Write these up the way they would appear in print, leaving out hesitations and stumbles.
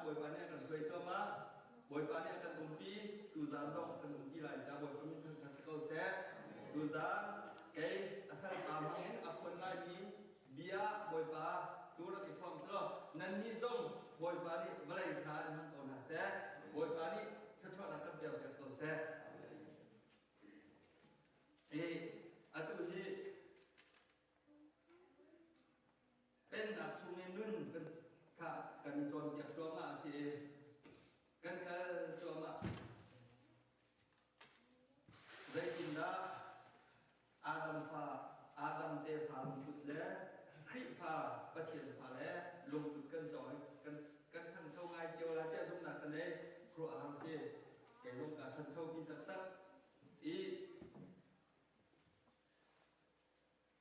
bồi bà này cần thuê cho má bồi bà này cần tung pi tu giang đông cần tung pi lại cha bồi bà mình cần chặt câu xe tu giang cái asal pam hen akon lai ni bia bồi bà tu ra cái phong slo nan ni zong bồi bà này valai tha nan to na xe bồi bà này cho là cấp biểu việc to xe atu hiเป็นนักชุมนุมกันค่ะกันจนอยากจวมาสิกันจวมาได้ยินนะอาดัมเตฟาลงพุทธแล้วคริฟาปะเทียนฟาแล้วลงพุทธกันจอยกันช่างเช่าไงเจียวลาเจ้าสมนักกันเลยครูอาหังสิแกลงการช่างเช่ามีตักอี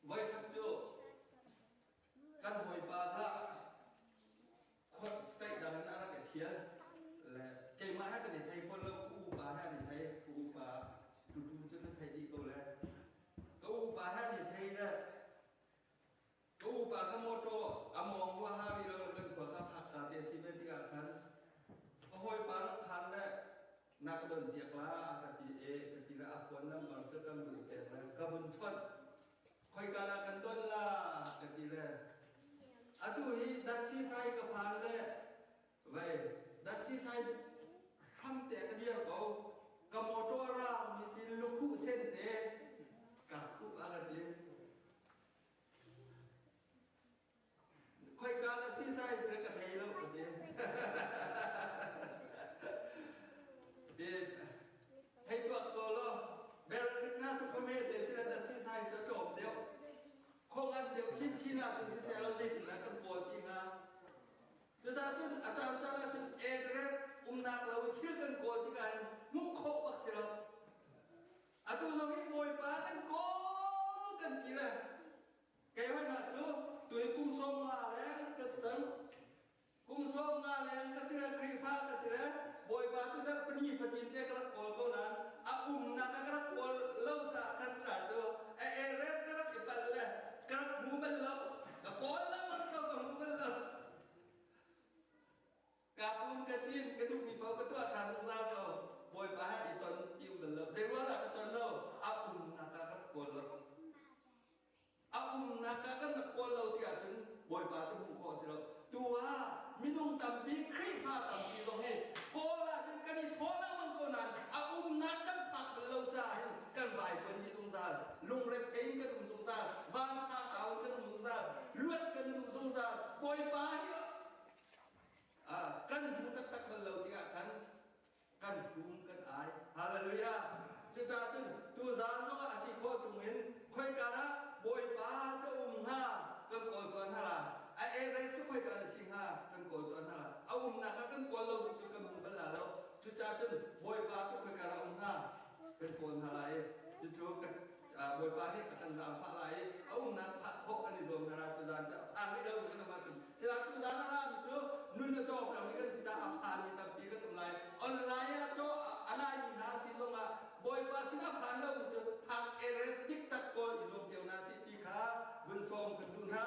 ไว้ครับจูกันหอยปลาค่ะคนสเต็กดังนั้นอะไรกันเทียนและเกมมาให้กันในไทยคนเรากู้ปลาให้ในไทยกู้ปลาดูจนไทยดีก็แล้วกู้ปลาให้ในไทยนะกู้ปลาขโมยตัวอมองว่าห้าวิโลเกินกว่าข้าพักสาเตสิเวนที่กันฉันหอยปลาลูกพันได้นักเดินเปียกล้ากติกติระอัฟวันน้ำมันจะกันดูเปียกแล้วกระบุนชนคอยการกันต้นละกติระอะตุฮีดัชซีไซกับพันเลยไว้ดัชซีไซทำแต่กันเดียวเขากโมตัวรามีสิลุคุเส้นเตะกับคุอะไรดีคอยการดัชซีไซเป็นกระเทยแล้วกันดีให้ตัวโลเบลล์น่าทุกคนเมตสิระดัชซีไซจะจบเดียวคงอันเดียวชิ้นน่ะจนเสียเราจะถึงนั้นกันโกรธจริงอ่ะจะจนอาจารย์จะจนเอเรสนักเราคิดกันโกรธที่กันมุขบักเสียเราอาตุเราไม่โวยปากันโกรธกันกี่เลยแกว่าน่ะตัวกุ้งส้มมาแล้วก็สั่งกุ้งส้มมาแล้วก็เสียครีฟ้าก็เสียโวยปาจะปนีฟตินเตะกระโกรธเขานั้นนักกระโกรธเล่าจากกันสระเอเรสกระกิบเลยกระมูบัลโลกระโกนแล้วมันก็กระมูบัลโลกระปุนกระจินกระดูกมีเปล่ากระตัวทานเราเราบอยปลาให้ตอนจิ้มบัลโลเซว่าละตอนเรานักกระโกนเรานักกระโกนเราที่อาจจะบอยปลาจะมุ่งขอสิเราตัวมินุ่งตัมปีครีฟ้าตัมปีตรงให้โกละจนกันนี่ท้อแล้วมันก็นั้นนักกันปักบัลโลจ่ากันใบคนที่ตรงซาลุงเร็ดเองกันตรงซาวางสางเอากันตรงซาลวดกันตรงซาบอยปลาเนี่ยกันมุตักบัลโลที่กันฟูมกันอายฮาเลลูยาจะจ่าจนตัวจานน้องอาศิโคจงเห็นค่อยกันนะบอยปลาจะห้ากันโกรธตัวนั่นละไอเรจะค่อยกันสิงห้ากันโกรธตัวนั่นละนักกันโกรธเราสิจุกันมุบัลลาเราจะจ่าจนบอยปลาจะค่อยกันห้ากันโกรธอะไรจะจุกันบอยปลานี่กันจามฟ้าไหลนักพักโคกันในดวงนาราตุจานจะผ่านไม่ได้กันมาถึงเสร็จตุจานนารามิจูนุ่นจะจบกันนี่กันสิจะผ่านมีตับปีกันตรงไหนออนไลน์อะจูอะไรมีนาสิส่งมาบอยปลาสิจะผ่านแล้วมิจูทางเอเรติกตัดกอลอิโซเจียวนาสิติขาบุญส่งกันดูนะ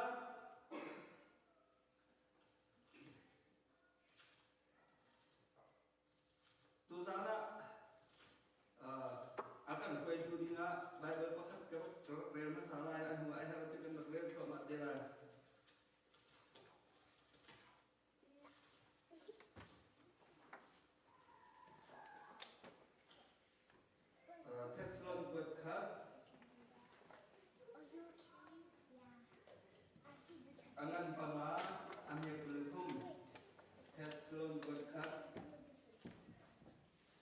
ตุจานะakan kau itu dina Bible pakat kau real masalah yang mulai harus kita real kau materi Teslon berkat angan pama ambil peletum Teslon berkat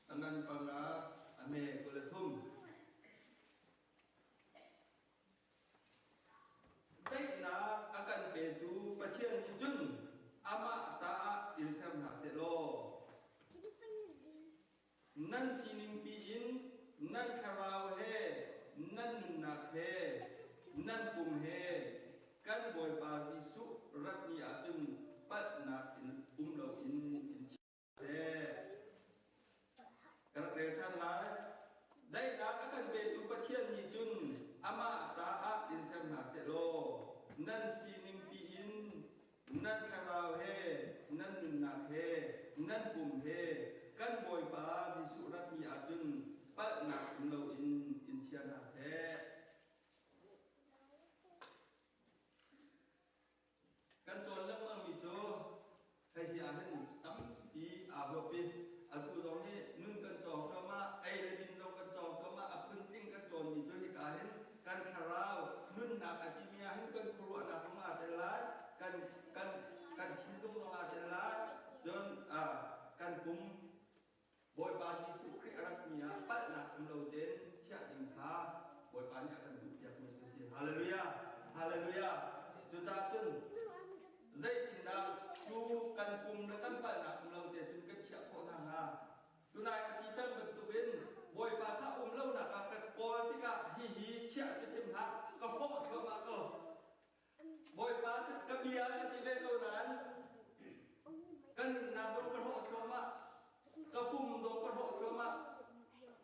angan pama ame kuletum Daina akan bedu patian jun ama ta insam haselo nan sining biin nan kharau he nan nak he nan pum he kan boy pa si su ratni atun pat na in lo in seการเรียนท่านหลายได้นักอาเบตุปะเทียนนิจุนอามาตาอาอินเซมนาเซโลนันซีนิงปีอินนันคาราวเฮนันนุนนาเฮ กันบ่อยป้าจิสุรัตมีอาจุนปัดหนักเราอินเชียนาเสกันจนแล้วมันมีโจให้เฮียเห็นตั้มปีอาบปีอากูตรงนี้นุ่นกันจองจอมาไอเลบินตรงกันจองจอมาอับพึ่งจิ้งกันจนมีโจที่กาเห็นกันคาราวนุ่นหนักอาทิเมียเห็นกันครัวหนักมาแต่ละกันคิดตรงมาแต่ละจนกันปุ่มบอยปาจิสุคริรักเมียปัดนักเราเด่นเชื่อดิมข้าบอยปานี่akan dupias metusiฮาเลลูยาฮาเลลูยาจุจ้าจุนzaitin na chu kan pum na kan pa na lo te chun kan chia kho na ha tu nai ka ti chang kan tu bin boi pa kha lo na ka kol ti ka hi chia chu chim ha ka ho tho ma ko boi pa ka bia ti ve ko nan kan na bon ka ho tho ma ka pum dong ka ho tho ma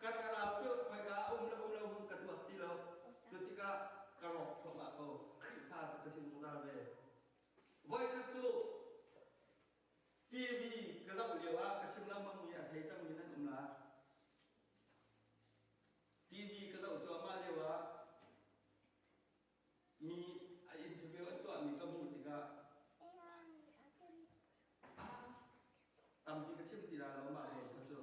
ka ra chu phai ka lo ka tu ti lo chu ti ka ro tho ma ko khri pha ka sin ra ve với các chú TV cái dòng liều các chim lâm mong nghĩ thấy trong những năm là TV cái dòng cho mà liều mi interview anh tuan mi kamu tiga tầm cái chim thì là nó mà rồi các chú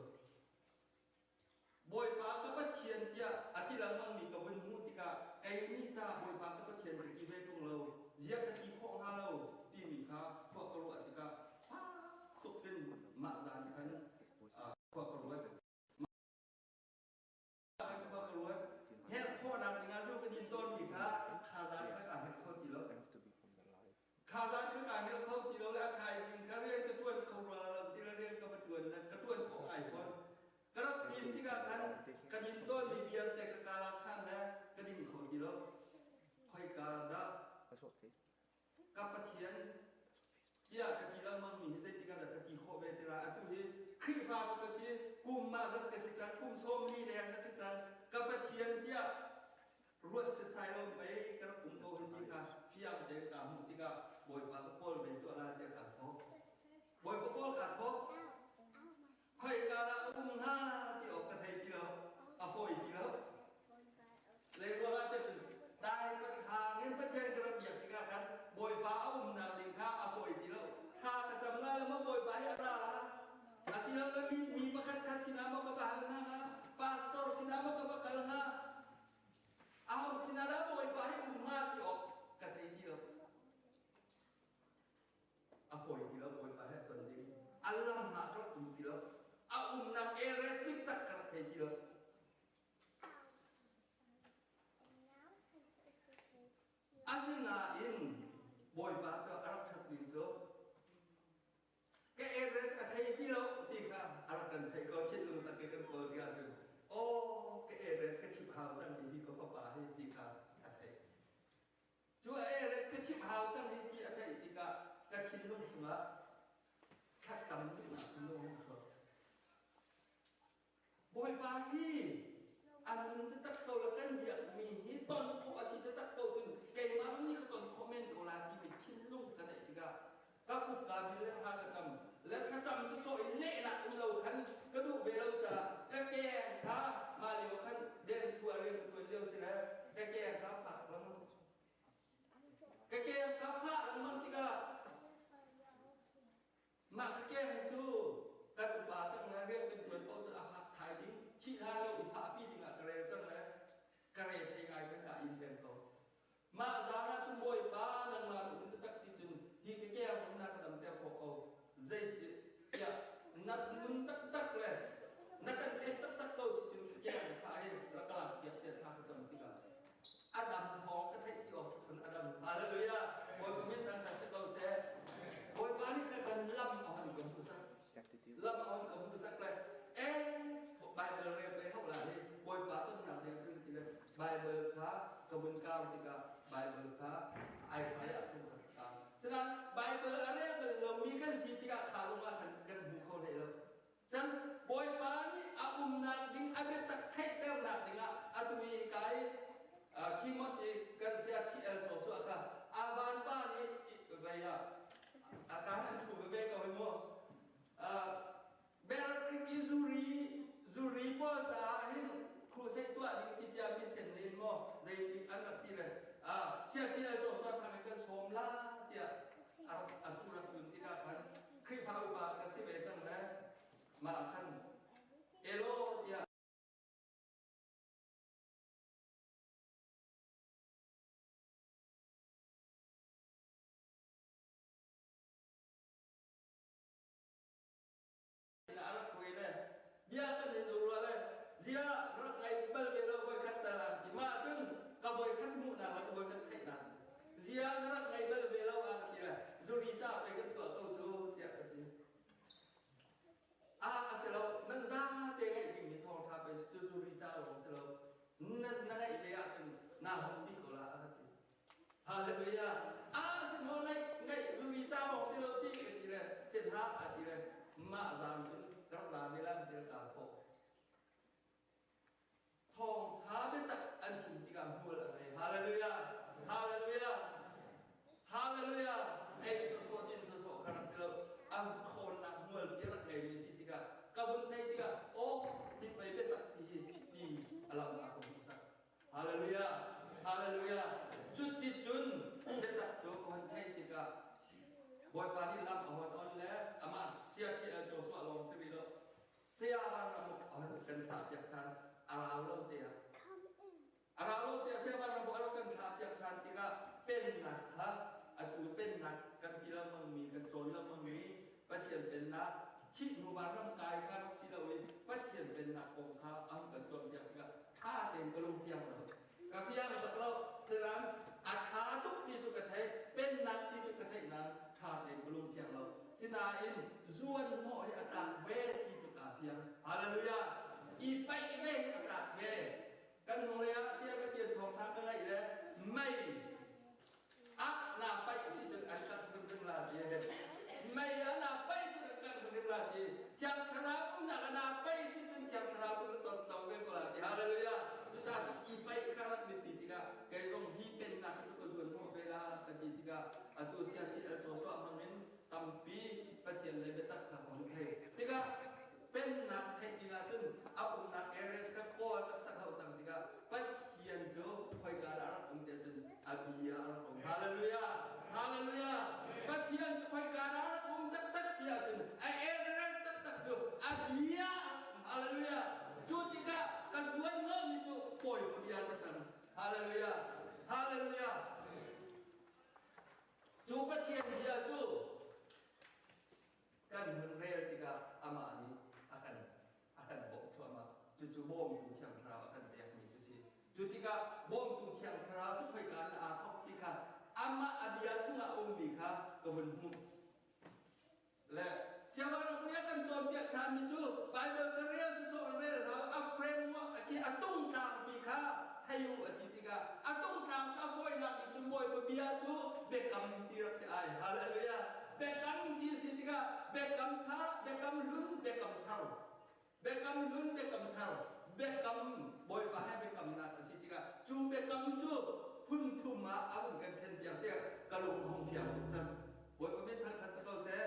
bồi phá các bất thiền tia ati là mong mi kamu mu tiga cái ni ta bồi phá các bất thiền thì kia về trong lâu giết cái kia khó ha lâuที่มีค่าพวกกรวดที่ก็ฟ้าตกเป็นมาจานกันพวกกรวดพวกกรวดเห็นพวกนักงานสู้กันยินต้นมีค่าคาจานก็การเห็นเข้าตีแล้วคาจานก็การเห็นเข้าตีแล้วและใครจริงก็เรียนกระตุ้นเขาเราที่เราเรียนก็กระตุ้นกระตุ้นของไอโฟนกระตุ้นที่การกันยินต้นมีเบียร์แต่กการรับขั้นนะกระดิ่งเขาตีแล้วค่อยการได้กับปะเทียนที่อยากกะทิละมังมีเศรษฐกิจกะทิโคเวติลาตุเฮครีฟ้าตุกสิกุมมาจักกสิจันกุมส้มนี่แดงกสิจันกับปะเทียนที่รวดสิสายลงไปกระกุมโกเฮติกาฟิยามเดกามุติกาบอยปาตะโกลเวตัวลาเดกาโคบอยปะโกลกาโคค่อยกาละห้าที่ออกกะไทยที่เราอโฟยที่เราเลยว่าจะจุดได้ปัญหาเงินประเทศกระเบียบที่กากันบอยป้านาดิงข้าอโฟยตีแล้วข้ากระจำงานแล้วมาบอยป้าให้ราละอาศิลป์แล้วมีประคันคัดสินามกับบ้านนะพาสตอร์สินามกับบ้านนะเอาสินาแล้วบอยป้าให้มาที่ออกกระไทยตีแล้วอโฟยตีแล้วบอยป้าให้ตนดิ้งอัลลัมมาครับตีแล้วเอานาเอเรสติกตักกระไทยตีแล้วอาศินาอินบอยป้าจะอารักชัดลิงโจแกเอเรสอะไทยที่เราตีค่ะอารักกันไทยก็คิดลงตะเกียงโกดีอาจุโอ้แกเอเรสก็ชิบหาวจังที่ก็ฟ้าป่าให้ตีค่ะอะไทยจัวเอเรสก็ชิบหาวจังที่อะไทยตีค่ะก็คิดลงชัวแค่จำไม่ได้คิดลงชัวบอยป้าที่อันนึงจะตักโตแล้วกันเดียมีฮิตอนพวกอาชีพจะตักโตจนเก่งมากนี่ก็ตอนคอมเมนต์ของลาที่ไปทิ้งลุงกันไอ้ที่ก็คุกการบินและท่ากระจำและถ้าจำสุดโซ่เละหนักเราขันกระดูกเวลาจะกระแกงขามาเลี้ยวขันเดินสัวเรียนตัวเลี้ยวสิแล้วกระแกงขาฝากแล้วมั้งกระแกงขาฝากแล้วมั้งที่ก็มากระแกงให้ชูกันอุปาจังนะเรียกเป็นตัวเอาจะอาฝากถ่ายดิ้งขี้ท่าเราอุปาพี่ดิ้งกระเรนจังแล้วกระเรนที่ไงเป็นการอินเวนต์ตัวมาจานาจุนบอยป้านังมาลุนตักสิจุนฮีกแก้วมันนักดำเตะพอเขาใจยานักลุนตักเลยนักกันเตะตักโตสิจุนแก้วฝ่ายรักหลักเดียบเดียบทางประจำที่กันอาดัมทองก็ให้ที่ออกคนอาดัมฮาเลลูยาบอยก็มีทางการสกัดเสียบอยป้านี่ก็สันล่ำเอาหันกับมือสักล่ำเอาหันกับมือสักเลยไบเบิลเรียนไปเท่าไหร่บอยป้าต้นหนักเดียวจุนที่เลยไบเบิลค้ากระบวนการที่ก็ไบเบิลค้าไอซ์ไซอาชุมขัดตามฉะนั้นไบเบิลอะไรเรามีกันสีที่ก็ขาลงมากันบุคคลได้แล้วฉะนั้นบอยปานี่อานักดิ้งอาเบตักเทเตอร์นักดิ้งอาตุยกายขีมติกันเสียที่เอลโจสุอาค่ะอาบานป้านี่เวียอาการอันถูกเวกเอาไว้หมดเบลล์กิจู nak nak buat kan tak nak. Zia nak ngai berbela orang kira. Zuri cah pegang tua kau tu tiap tiap. Selalu nang zah tengah ini thong thapไปzuri cah orang selalu nang ngai dia akan nak henti kola. Haleluya. Semua ngai zuri cah orang selalu tiap kira. Senhak kira mak zam tu kerap zam melang kira kau. Thong thap betak anjing tiga mula lagi. Haleluya. Haleluya. Haleluya. Sesuatu kerana selalu angkon nak mula kira ngai misi tiga. Kabun tay tiga. Di pay betak si di alam aku bisa. Haleluya. Haleluya. Cuti jun betak jokon tay tiga. Boy pani lam awat on le ama sia ki al Joshua long sebilo. Sia alam aku awat kan tak yakan alau dia. Alau dia sia alam aku kan tak yakan tiga pen nak ha atu pen nak kan kira mengmi kan jon la mengmi patian pen nakคิดนูบาร่างกายการสิเราเองปัจเจียนเป็นหนักของข้าอังกันจนอย่างนี้ข้าเต็มกระลุงเฟียงเรากระเฟียงสักเราฉะนั้นอาชาทุกที่จุกระเทยเป็นหนักที่จุกระเทยนั้นข้าเต็มกระลุงเฟียงเราสินาอินส่วนหม้อให้อากาศเวที่จุกระเฟียงฮาเลลูยาอีไปเวที่อากาศเวกันตรงเลยเสียกระเทียนทองทางกันไรเลยไม่นาไปสิจุดอันกันเป็นลาเดียไม่นาไปจุดกันเป็นลาเดียtiap kerau nak kena apa isi tu tiap kerau tu letak jauh ke sekolah. Haleluya. Tu tak ibai kerana mimpi tiga. Kayak hipen nak tu kezuan mau bela ketiga atau siapa Joshua mamin tampi patian lebih tak kahon hai. Tiga pen nak hai tiga tu aku nak areas ke ko tak tahu jang tiga. Patian jo koi gara orang dia tu abia orang. Haleluya. Haleluya. Patian jo koi gara orang tak dia tu. Abia, haleluya. Juga kazuan ngom itu boy biasa kan. Haleluya, haleluya. Juga cian dia tu kan henrel tiga amani akan bom tu ama. Cucu bom tu tiang terau akan dia itu sih. Juga bom tu tiang terau tu koi kan atok tiga ama abia tu ngah umbika kehunmu. Le siapa orang punya kan contoh kami tu Bible kerja sesuatu relเราframework aki atung tam pika hayu ati tiga atung tam sa foi nak jumboy pebia tu bekam tirak si ai haleluya bekam di si tiga bekam tha bekam lun bekam thau bekam lun bekam thau bekam boy pahe bekam nak si tiga tu bekam tu pun thuma awun kan ten biang dia kalung hong fiang tu tan boy pebia thang thang sekau se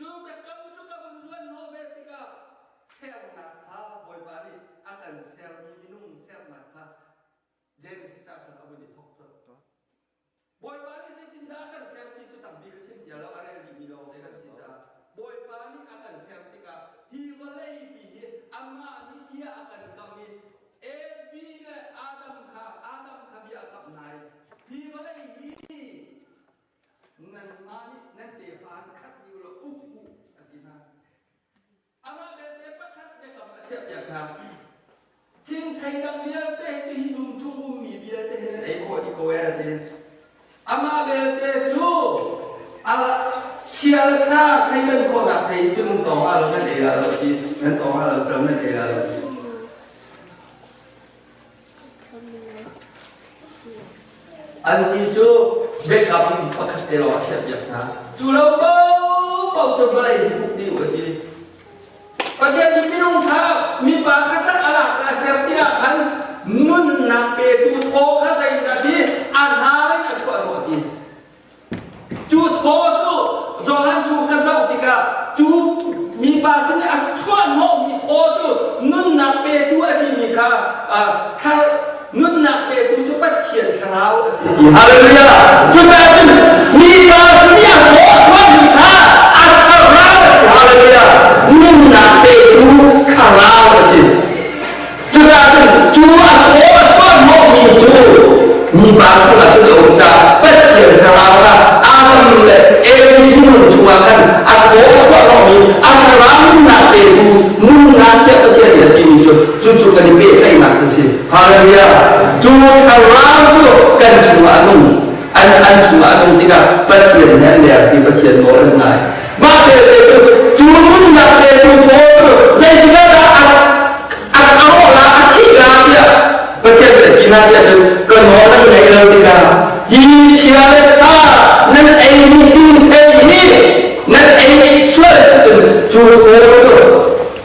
Juga kamu juga berjuang novel tiga sel nakha boy bari akan sel minum sel nakha jadi kita akan abu di talk boy bari saya tindakan sel itu tapi kecil dia lalu area di minum saya kan sisa boy bari akan sel tiga hiwalai bihi amma ni dia akan kami bila Adam kha dia akan naik hiwalai bihi nan mani nan defan kat ama bete pakat bekam acap yakam ting kai dang biar teh tu hidung tunggu mi biar teh eko ade ama bete tu ala cialka kai dan ko nak teh tu tong ala nan dia ala ti nan tong ala seram nan dia ala anti tu bekam pakat telo acap yakam tu lo bau tu balai hidup di wadi Pasal di minum tak, mimpa kata alat kasar dia kan nun nak betu thô khá dày tadi anharin at ko roti. Chu thô tu zohan chu kasau tika chu mimpa sini at chuan mo mi thô tu nun nak betu adi mika kar nun nak betu chu pat khian kharau asi. Haleluya. Chu ta jin mimpa sini at thô chuan mika at kharau asi. Haleluya. Nun nak betu kharau asi. Chu ta jin chu at thô chuan mo mi chu mimpa chu la chu ông cha pat khian kharau ka Adam le evi nun chu akan at thô chuan mo mi at kharau nun nak betu nun nak dia dia ti mi chu chu kan be tai nak tu si. Haleluya. จูทาราวจูกันชูอานุอันชูอานุที่กับประเทียนแห่งเดียที่ประเทียนโตอันไหนมาเตะจูมุนนักเตะจูโตใจที่ก็ละอัดเอาละอัดขี้ลาเนี่ยประเทียนแต่กินอะไรจนก็นอนนั่งในเรือที่กับยีเชียร์เลยท่านั่นเองมีทิ้งเทนี่นั่นเองช่วยจนจูโต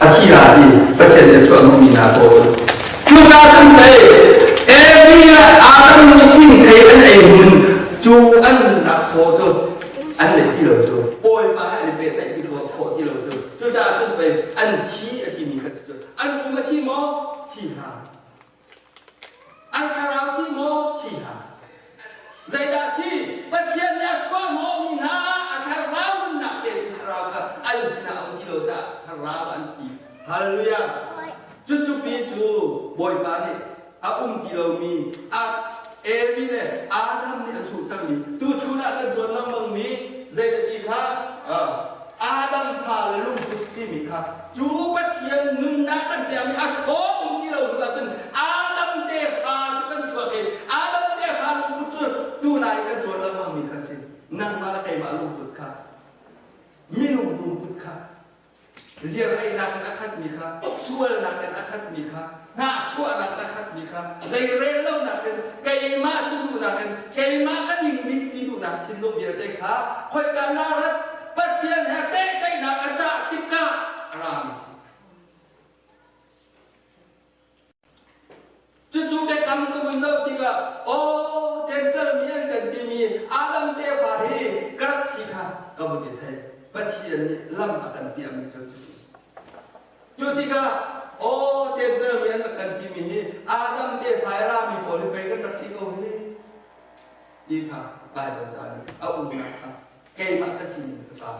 อัดขี้ลาดีประเทียนจะช่วยมีนาโตจูจ้าทำไปมีละอาดัมมีทิ้งเทอันเองมันจูอันนักโซจนอันเด็กที่เราจูโอยมาให้เด็กใส่ที่เราโซที่เราจูจ้าจนไปอันที่ที่มีกันจูอันกูมาที่มอที่หาอันคาราวที่มอที่หาใจดาที่ประเทียนยาชั่วมอมีนาอันคาราวมันหนักเป็นคาราวค่ะอันสินะอันที่เราจะคาราวอันที่ฮาเลลูยาจุปีจูบอยปานี่อาที่เรามีมีเนี่ยอาดัมนี่อันสุดจังมีตัวชูนักกันจนน้ำมังมีใจดีค่ะอาดัมฟาเลลุงตุที่มีค่ะจูปะเทียนนึงนักกันเปียมีโค้ที่เราดูจนอาดัมเตฟาจะกันชัวร์เองอาดัมเตฟาลุงปุจจุดูนายกันจนน้ำมังมีค่ะสินั่งมาละใครมาลุงปุจค่ะมีลุงปุจค่ะเสียไอ้นักขัดมีค่ะช่วยนักขัดมีค่ะน่าชั่วนักขัดมีค่ะใจเร่เล่านักกันไก่มาดูนักกันไก่มาก็ยิงมิดที่ดูนักทิ้งลงเบียดได้ค่ะคอยการน่ารักปะเทียนแห่เป๊ะใจนักอาจารย์ติกาอะไรนี่จู่ๆได้คำก็มันเล่าที่ว่าโอ้เจนเตอร์มีอันกันที่มีอาดัมเตฟาฮีกระสีค่ะก็บุตรไทยปะเทียนนี่ลำอากันเปียมีจู่ที่ก็โอ้เจนเตอร์มีอันกันที่มีอาดัมเตฟารามีโพลิเปกันรักสีโอ้เฮดีค่ะไปบนจานเอาอุ่นนะครับเกมอัตสินตาม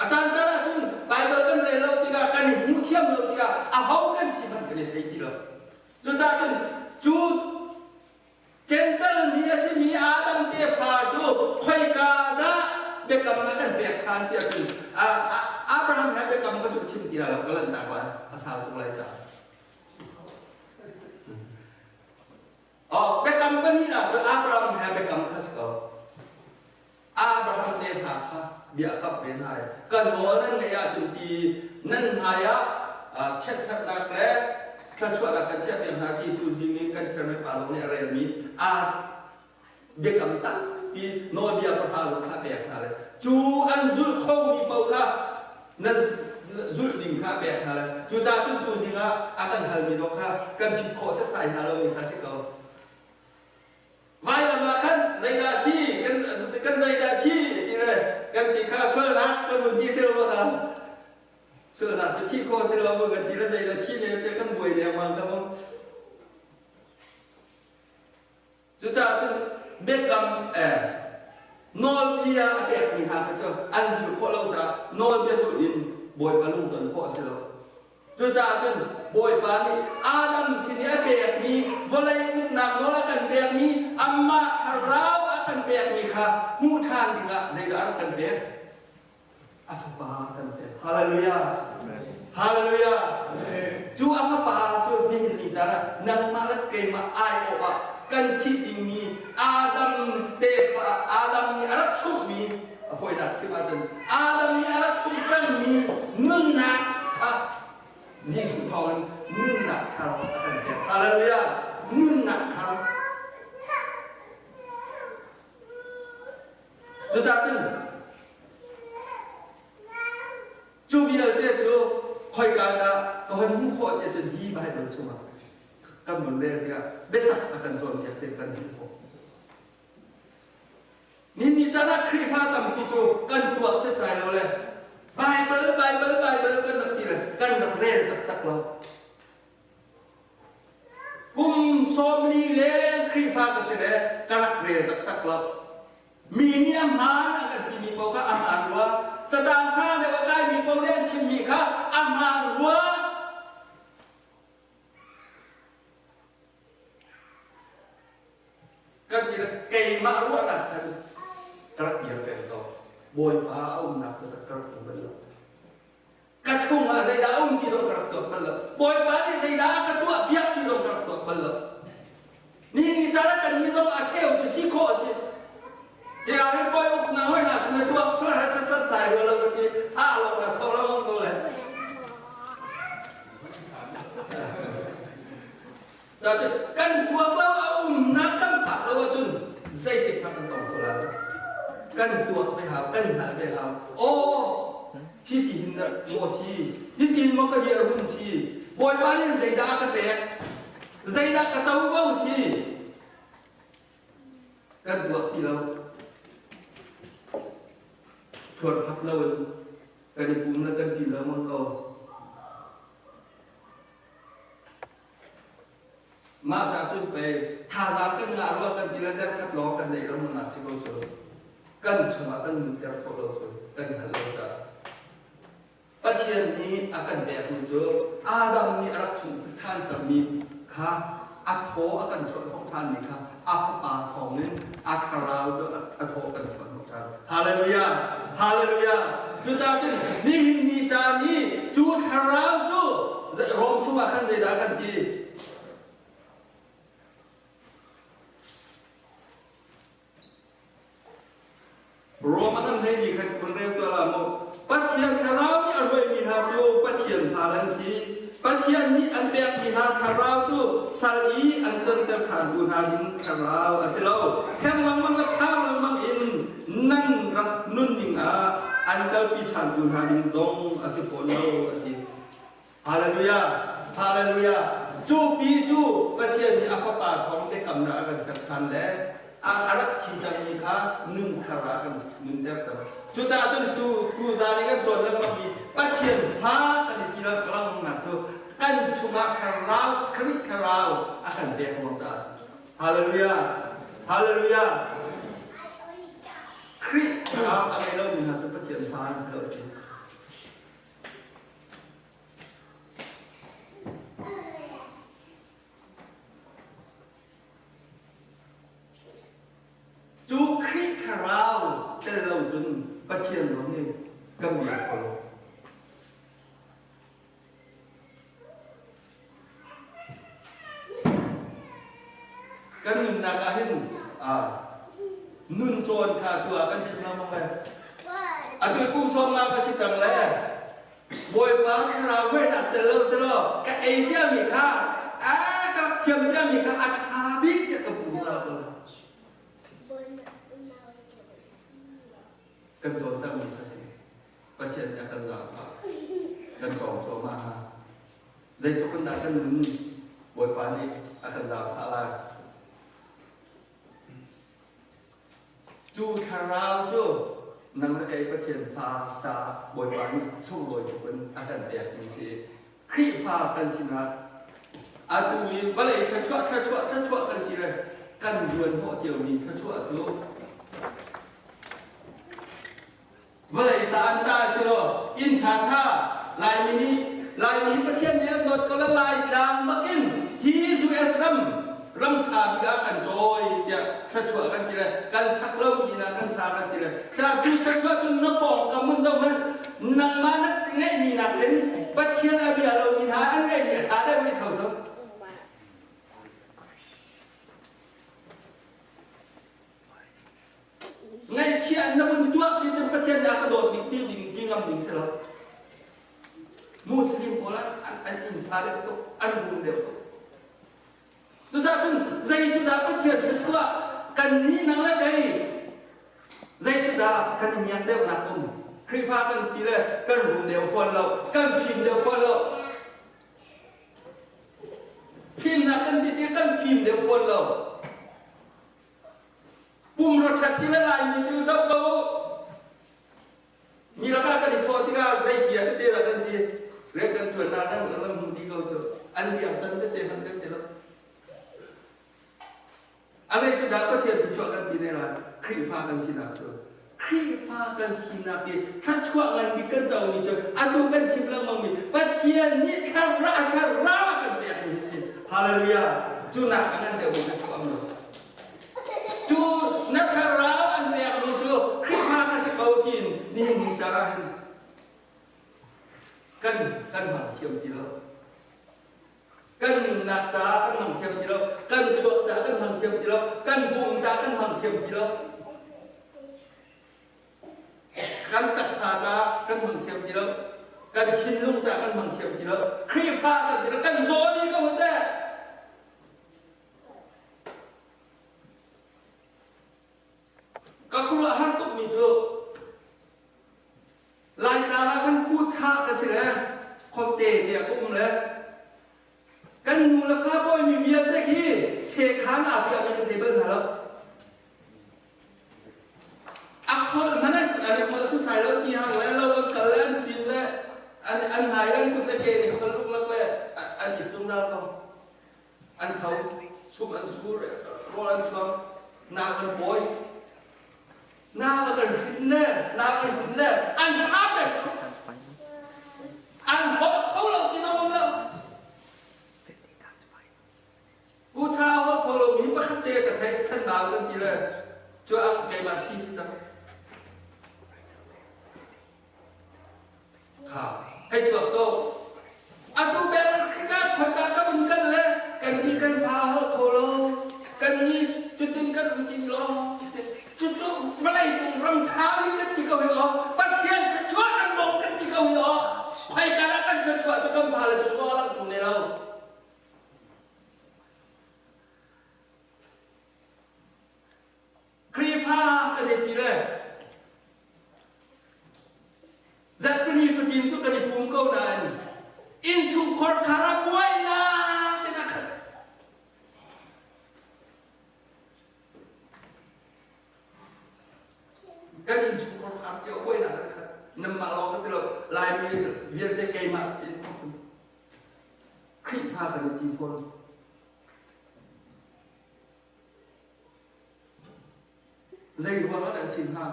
อาจารย์จะนะจุนไปเบิร์กันเรื่องเราที่ก็กันมุขยามเราที่ก็อาหาวกันสิมันกันเลยที่เราจุดจ้าจุนจุดเจนเตอร์มีอาศัยมีอาดัมเตฟาจูคอยกาดาเบกำนักกันเบียดขันที่จุนอับราฮัมให้เบกำก็จุดชิมที่เราก็เล่นต่างวันอาสาตุอะไรจ้าเบกำก็นี่นะจุดอับราฮัมให้เบกำข้าศึกอับราฮัมเตฟาค่ะเบียกับเป็นไงกันหัวนั่นไงจุดที่นั่นหายเช็ดสักนักเล็กถ้าช่วยเรากันเช็ดเป็นหาที่ตัวจริงนี้กันเชื่อไม่ปาลงในอะไรมีเบียกับตั้งปีโนเบียประหารข้าเบียข้าเลยจูอันจุดคงมีเป้าข้านั่นจุดดิ่งข้าเบียข้าเลยจูจ่าจุดตัวจริงอ่ะอาจารย์ฮัลมีดอกข้ากันผิดข้อเสียสายฮาเรามีภาษิกเอาไว้ละมาขั้นใจดาที่กันใจดาที่ที่เลยกันที่ข้าช่วยรักกันบุญที่เชื่อว่ากันเชื่อรักจะที่ข้อเชื่อว่ากันที่ละใจดาที่เนี่ยจะกันบวยเดียวมันก็มั้งจุดจ้าจุดเบกกัมนอลเบียเบียมีทางเชื่ออันจุดข้อเราจะนอลเบียสุดินบวยปลุงตนข้อเชื่อจุดจ้าจุดบวยปานีอาดัมสิเนี่ยเบียมีวลัยอุดนักนอลกันเบียมีอัมมาคาราวกันเบียมีค่ะมูทานดิงะใจดากันเบียอัฟบากันเบียฮาเลลูยาฮาเลลูยาจูอัฟบาจูนี่นี่จาระนังมาละเกมาไอโอวะกันที่ดิมีอาดัมเตฟาอาดัมมีอารักสุมีอภัยดักที่มาจนอาดัมมีอารักสุจังมีนึ่งนักค่ะยิสุทอนนึ่งนักค่ะกันเบียฮาเลลูยานึ่งนักค่ะจูจักจึงจูวิลเตจูคอยการนะตอนมุขจะจนฮีบายบนชุมากันบนเรื่องที่เบต้าอาการจนอยากเต็มกันที่พอนี่มีจาระครีฟ้าตั้มพิจูกันตัวเสียสายเราเลยไบเบิลกันนักที่เลยกันนักเรียนตักเรากุมโซมลีเล่ครีฟ้าก็เสียเลยกันนักเรียนตักเรามีเนี่ยมากันที่มีเปล่าก็อาหารวัวจะต่างชาติในว่าใกล้มีเปล่าเล่นชิมมีค่ะอาหารวัวกันที่เกยมารัวนักฉันกระเดียบเป็นตัวบอยพาเอาหนักตัวกระตุ้นเป็นเลยกระชุ่มอะไรดาวที่ต้องกระตุ้นเป็นเลยบอยพาที่ใจดากระตุ้นเบียดที่ต้องกระตุ้นเป็นเลย ที่เราให้ปล่อยอุปนาไว้นะทำไมตัวส่วนให้ชัดๆใจเราก็ดีลงมาเท่าเราลงตัวเลยแต่จะกันตัวเราเอานักกันผักเราว่าจุนใจติดพักกันตรงตัวเรากันตัวไปหากันหาไปหาโอ้พี่ที่หินน่ะโมชีพี่ที่มันก็เยอะรุ่นชีบอยบ้านนี่ใจด่ากันแบกใจด่ากระเจ้าเบ้าชีกันตัวที่เราชวนขับเรากันในกลุ่มแล้วกันกินแล้วมันก็มาจากจุดไปท่าทางกันงานว่ากันทีละเส้นคัดล้อกันในเรามันหนักสิเราชนกันชนะกันเดี๋ยวพอเราชนกันหันเราจะปัจจัยนี้อาการแบบนี้เจออาดัมนี่รักสุทุกท่านจะมีค่ะอัทโธอาการชวนของท่านมีค่ะอัฟปาทองนึงอัคราวจะอัทโธกันชวนของท่านฮาเลลูยาฮาเลลูยาจุดนั้นนี่มีจานี้จุดคราวจุดรวมชั่วขั้นใจด่ากันทีรวมมันให้มีใครคนเรียกตัวละโมปัจเจียนคาราวนี่อร่อยมีนาจูปัจเจียนฟาลันซีปัจเจียนนี้อันเบียกมีนาคาราวจูสาลีอันจนเต็มขาดูนาหินคาราวอาศิโลแค่ลังมังละข้าวลังมังอินนั่นรักนุ่นยิงอันเกิดปีฐานดูนาหินทรงอาศิโฟโนอาทิฮาเลลูยาฮาเลลูยาจูปีจูปัจเจียนนี้อัฟปาของเด็กกำนัดกันสักทันแล้วอารักขีจังมีค่ะนึ่งคารากันนึ่งเด็บจังจุดจ้าจนตูจานี่กันจนแล้วมันมีป้าเทียนฟ้ากันที่เรากำลังหนักตัวกันชุมาคาราวคริคาราวอาการเบียร์ของจ้าฮาเลลูยาฮาเลลูยาคริคาราวอะไรเรามีนะจุดป้าเทียนฟ้าเกิดจูคริคาราวแต่เราจนปัจเจียนตรงนี้ก็มีคนกันนุนนักอาหินนุนโจรค่ะตัวกันชิมเราบ้างเลยตัวคุ้มซ้อมมาก็ชิจังเลยบอยบ้านคาราวเวนักแต่เราเสร็จกับเอเจ้ามีค่ะกับเทียมเจ้ามีค่ะอาคาบิกจะกับผู้เราเลยกันโจรจะมีภาษีประเทศอาการราคากันจองโจมาใจทุกคนได้กันหนึ่งบทปานี้อาการราคาอะไรจูคาราวจูนั่งแล้วไอ้ประเทศฟ้าจะบทปานี้ช่วงบททุกคนอาการแตกมีสิครีฟ้ากันสินะตุยวันเลยขั้วกันทีเลยกันยวนพ่อเจียวมีขั้วจูเวลาตาอันตาสิโลอินชาท่าลายมินิประเทศนี้โดดก็ละลายจางมักอินฮีซูเอสรัมชาบิดากันจอยเดียชั่วกันทีเลยกันสักเล่าอีนะกันสากันทีเลยชาจุชั่วจนนับบอกกับมึงเจ้ามันนังมานักไงมีนักเล่นประเทศอาเบียเรามีหาอันไงเนี่ยชาได้ไม่เท่าไงเชียนนับมันตัวสิจะประเทศอาคโดดดิ่งที่ดิ่งกิ่งกำดิ่งเสร็จมุสลิมโบราณอันอินชาเดียวตัวอันบุญเดียวตัวถ้าคุณใจจุดาประเทศชั่วกันนี้นั่งละไงใจจุดากันมีอันเดียวนักอุ้มครีฟ้ากันทีเลยกันบุญเดียวฟันเรากันฟิล์มเดียวฟันเราฟิล์มนักกันทีกันฟิล์มเดียวฟันเราปุ่มรถชักที่ละลายมีชื่อเจ้าเขามีราคากันอีกโชว์ที่ก็ใจเกียร์ที่เตะกันสิเรียกกันชวนนานนั่นเหมือนเราหุ่นดีเขาจะอันเดียวจันที่เตะมันก็เสียแล้วอะไรจุดดับประเทศที่ชวนกันที่ไหนล่ะครีฟ้ากันสินะตัวครีฟ้ากันสินะพี่ถ้าช่วงนั้นมีกันเจ้ามีเจ้าอันดูกันชิมแล้วมันมีประเทศนี้คารากันแบบนี้สิฮาเลลูยาจุนักอันนั้นเดี๋ยวมันจะช่วงนู้นจูนักข่าวอันแบบนี้จูคลิปมากันสักเอากินนี่มีจาระกันบางเทียมทีละกันนักจ้ากันบางเทียมทีละกันชั่วจ้ากันบางเทียมทีละกันบุญจ้ากันบางเทียมทีละ กันตักษาจากันบังเทียมทีละกันคินลุงจากกันบังเทียมทีละครีฟ้ากันทีละกันโซนี่ก็หัวแต่ก็กลัวหันตกมีเถอะลายนาละขันกู้ชากันสิเลยคนเตะเนี่ยกุ้มเลยกันมูลค่าบ่อยมีเมียแต่ขี้เสกขาหน้าเปียมีเทเบิลหาแล้วอ่ะคนนั้นอันนี้คนสื่อสารแล้วที่ห่างแล้วเรากันแล้วจริงแล้วอันหายแล้วคุณจะเกณฑ์นี่คนลุกลักแล้วอันจิตตรงนั้นเขาอันเขาชุบอันสู้รออันช่วงนากันบ่อยนากันหินแน่นากันหินแน่อันช้าเลยอันหดเขาเราที่น้องเราผู้ชายเขาเรามีปกติกับท่านบ่าวกันทีเลยจะเอาใจมาที่จังข่าวให้ตัวโตอันดูเบลกันคนตาก็มึงกันเลยกันนี่กันพาเขาเรากันนี่จุดดิ้นกันดิ้นล้อจุดเมื่อไรจุดรำเท้ากันที่เขาเหรอปัดเทียนช่วยกันดงกันที่เขาเหรอใครกันแล้วกันช่วยจะกันพาเลยจุดล้อลังจุดในเราครีฟ้ากันดีเลยจัดเป็นฝดินสุกันปุ่มเขาหน่อยอินชุมคอร์คาราบวยนะเป็นอะไรกันอินชุมคอร์คาราเจ้าบวยนะนะครับน้ำมาลองกันตลอดลายมีเวียนได้ไกลมาครีฟ้ากันดีฝนใจหัวเราดังสินห้า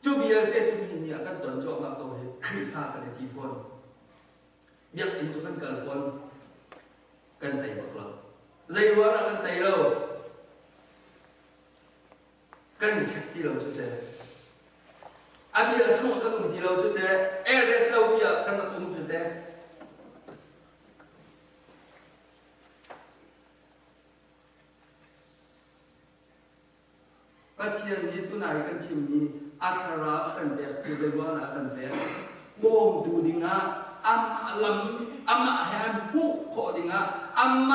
จูเบียร์เตจูเบียร์เนี่ยกันตอนจบมาเขาเห็นครีฟ้ากันดีฝนเบียร์อินจูกันเกิดฝนกันไต่บอกเราใจหัวเรากันไต่เรากันเช็คที่เราชุดเดียอันนี้เราช่วยกันที่เราชุดเดียเอเรสเราเบียร์กันเราชุดเดียประเทศนี้ตุนายกันชิมนี้อัครากันเบียร์จุดเดียวนะกันเบียร์โบมดูดิ่งะอัมลำอัมแหนบุกขอดิ่งะอัม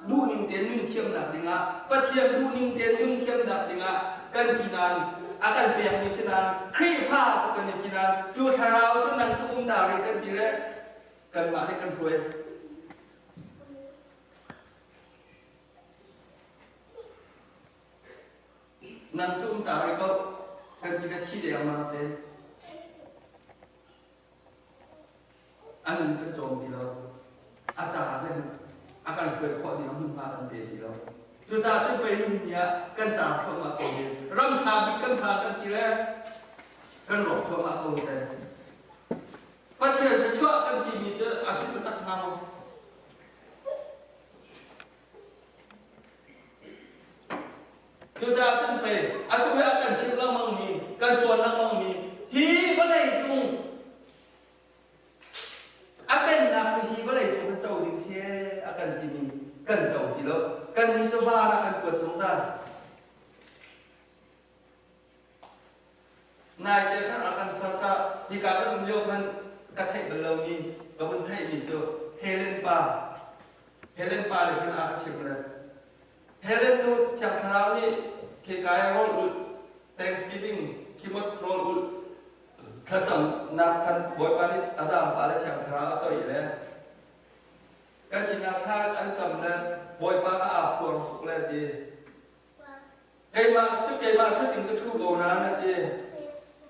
ดูนิ่งเตียนนิ่งเทียมดับดิ่งะประเทศดูนิ่งเตียนนิ่งเทียมดับดิ่งะกันปีนันอาการเปลี่ยนมีสินันครีผ้ากันในปีนันจูทาราวจุนันจุดาวเรกันทีเรกันมาในกันรวยนันจุดาวเรก็กันทีเรที่เดียวมาเต็มอันนั้นก็โจมทีเราอาจารย์เช่นอาการเกิดข้อที่น้องพึ่งพากันเปลี่ยนทีเราจุดจ่าจุดไปนู่นเนี่ยกันจ่าเข้ามาตรงนี้รำชาบิกันพากันทีแรกกันหลอกเข้ามาตรงแต่ประเทศจะช่วยกันทีมีจะอาศัยตักน้ำจุดจ่าจุดไปอันตัวกันชิมแล้วมั่งมีกันจวนแล้วมั่งมีฮีก็เลยจุงอาเป็นจากที่ว่าอะไรจุกเจ้าดิ่งเชี่ยอาการที่มีกันเจ้าที่แล้วกันนี้จะว่าละกันเปิดสงสารนายเจ้าข้าอาการซาซาดีการก็ต้องโยกขันกระเทยเป็นเรามีกับคนไทยมีเจ้าเฮเลนปาเลยขันอาชิมเลยเฮเลนนูจากทราวนี่เคกายรอลอุด Thanksgiving คิดว่ารอลอุดถ้าจำนักขันบทวันนี้อาจารย์ฟ้าและแถมทราตัวอีกแล้วกันยิงอาคาอันจำนั้นบทมาข้าพวงทุกแลดีไกมาชุดถึงก็ชูโกนานั่นดี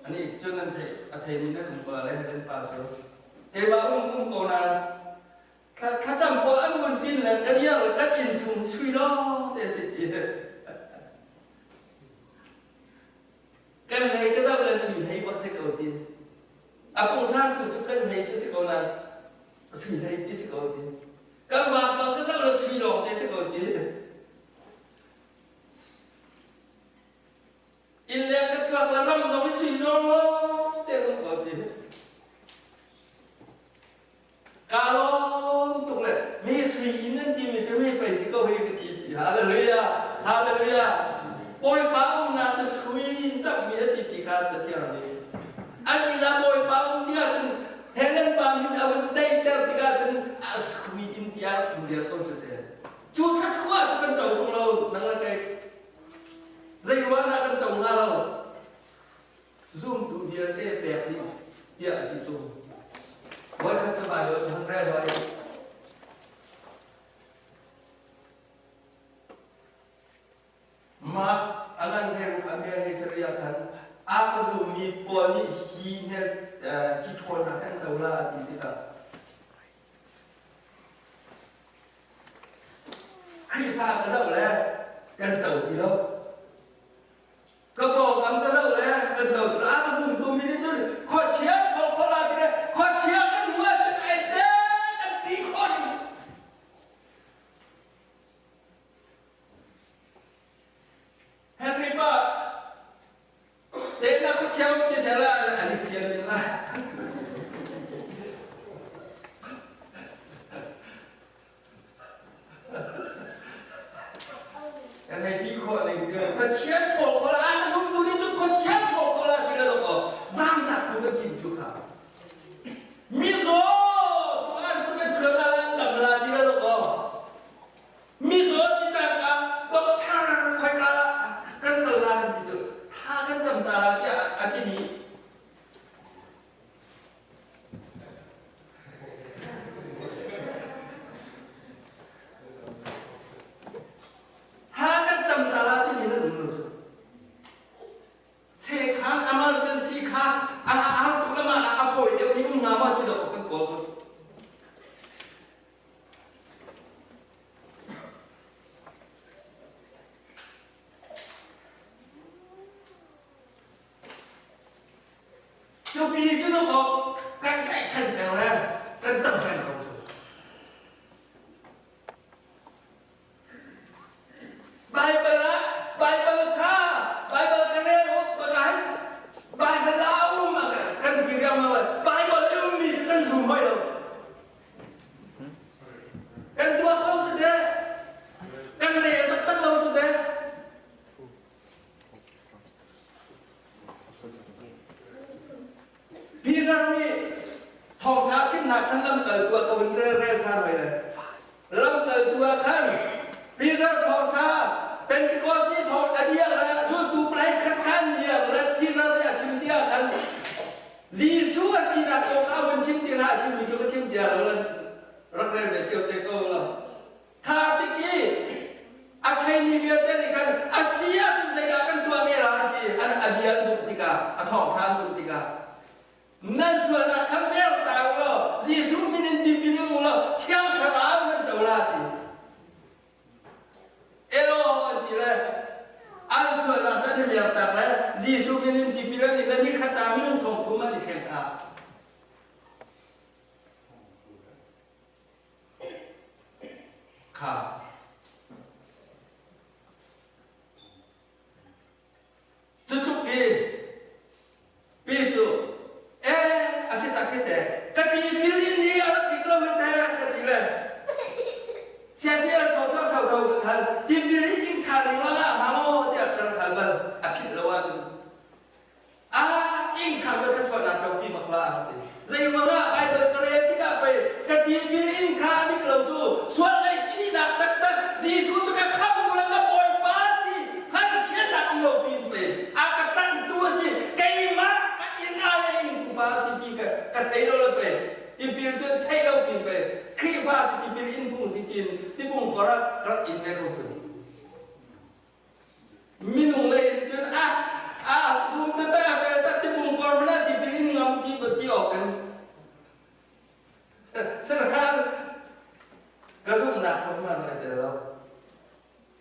อันนี้จนนั้นเทมีนั่นมาอะไรเป็นปาเจ้าไกมาโกนาข้าจำบทอันวันจินแล้วกันยังกันอินชุงช่วยร้องเดสิจีกันให้ก็จะเลยช่วยให้วัดเสกเอาดีอาปุสานคือชุกันให้ชุดเสกเอานั้นช่วยให้ที่เสกเอาดีกันว่าบางก็จะเลยช่วยร้องเดสิเอาดีอินเลี้ยงก็ช่วยแล้วรำเราไม่ช่วยร้องเดสิเอาดีกาลงตุกเลย boy pa na to squeen tak biasa kita setiap ni ani na boy pa dia tu Helen pa mit awan dai ter tiga tu squeen dia dia tu sudah chu tha chua chu kan chau tung lo nang la kai zai wa na kan chau nga lo zoom tu dia te pek ni dia di tu boy kan ta ba lo thang re lo ma angan hen kan he seria kan aku zu mi po ni hi ne hi thon na san chau la ti ti ka khi pha cái đâu le kan chau ti lo ka bo kam ka đâu le kan chau tu aku zu tu mi ni tu kho chia kho la ti le kho chia kan mua ai te kan ti kho ni Henry Park, dia nak kacau dia salah, adik siapa ni lah. Yang ni cikgu ni dia kacau kau lah, anak tu ni tu kacau kau lah kita tu kau, jangan tak tu nak kim juga. Mizo, tuan tu nak jualan nak belajar kita tu kau. Mizo tidak kan, doktor kau kalah. Kan kelan itu, kan jam darah dia hati ni. Kan jam darah hati ni lah dulu tu. Sekarang emergency kan, tu lama nak apa dia ni nama tidak akan kau. Tapi itu tu kau kan kait chen yang mana, kan tak kan kau tu. Bible lah, Bible kah, Bible kene oh bagai, Bible lau maka kan kira malah, Bible umi kan sumbai lo. Kan tua kau sudah, kan dia betul kau sudah. Peter ni thong tháo chim nạp thân lâm cởi tua cầu rê rê cha rồi này lâm cởi tua khăn Peter thong tháo bên cái conที่thongอเดียละช่วยตูปลายคัดคันเนี่ยและ Peter เนี่ยชิมเดียคันGiêsuสินะตัวเขาวันชิมเดียละชิมมีตัวก็ชิมเดียแล้วละรักเรียนแบบเจียวเตโก้ละท่าติกี้อาใครมีเบียร์เต้นกันอาเซียเป็นใจกันตัวเมราดีอันอเดียสุติกาอันทองทานสุติกานั่นส่วนนักขับเรือตายแล้วยิสุมินินติปินิมุลเที่ยวขนาดนั้นจะว่าดีเอโลอันที่เลยอันส่วนนักขับเรือตายแล้วยิสุมินินติปินิมุลนี่ขัดตามมุ่งทองทุ่มมันที่เข็นขาขาทุกปีจุasyik tak kita. Tapi pilih ni orang diklau kita jadi le. Siapa tahu kan. Dipilih jing cari mana mamu dia terasa ber. Apil lawan tu. Jing cari kan cuma nak jauh pi maklah. Jadi mana Bible kerja kita pe. Tapi pilih kah diklau tu. Suara cina tak. Yesus juga kamu tu lah boy party. Hari siapa nak ngau pi pe. Akatan tu si kaima kainai bahasa kita kata itu lebih dipilih tu thay đâu pilih về khi vào thì dipilih in phung si tin dipung korak korak in về không sih minum leh tu zoom tu tak ada tak dipung korak mana dipilih ngam di betiok kan senang kasut nak mana ada terlalu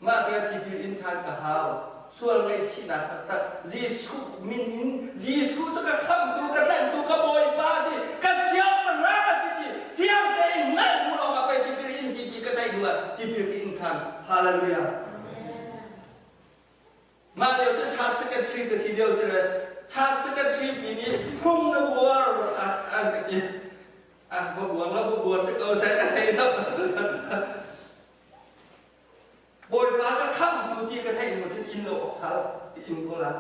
mak dia dipilih in chan kahauส่วนในชีนาตักยิสุมินินยิสุจะกระทำตัวกระเล่นตัวกระโบยป้าสิกระเสียวมันรักสิที่เสียวเต็มนั่งดูเราไปที่พิรินสิที่กระได้ดูที่พิรินคันฮาเลลูยามาเดี๋ยวจะชาร์จสกัดทรีกับสีเดียวสิเลยชาร์จสกัดทรีปีนี้พุ่งนะบัวอันตะกี้บัวแล้วบัวสกัดใส่กระเทียมบอยป้าก็ข้ามดูที่กระเทียมมันจะอินโล thảo in cô là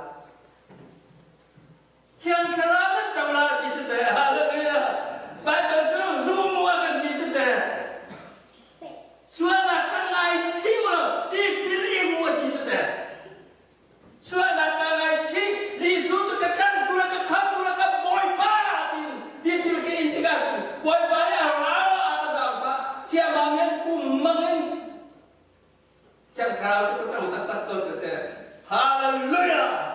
Kian keramat cawla di cete, haleluya. Baca tu zoom akan di cete. Suara kangai cium di pilih muat di cete. Suara kangai ci, Yesus tu kan tu nak boy pa di pilih ke intikasi. Boy pa ni rala atas apa? Siapa yang kumangan? Kian keramat tu cawla tak tahu cete. Haleluya.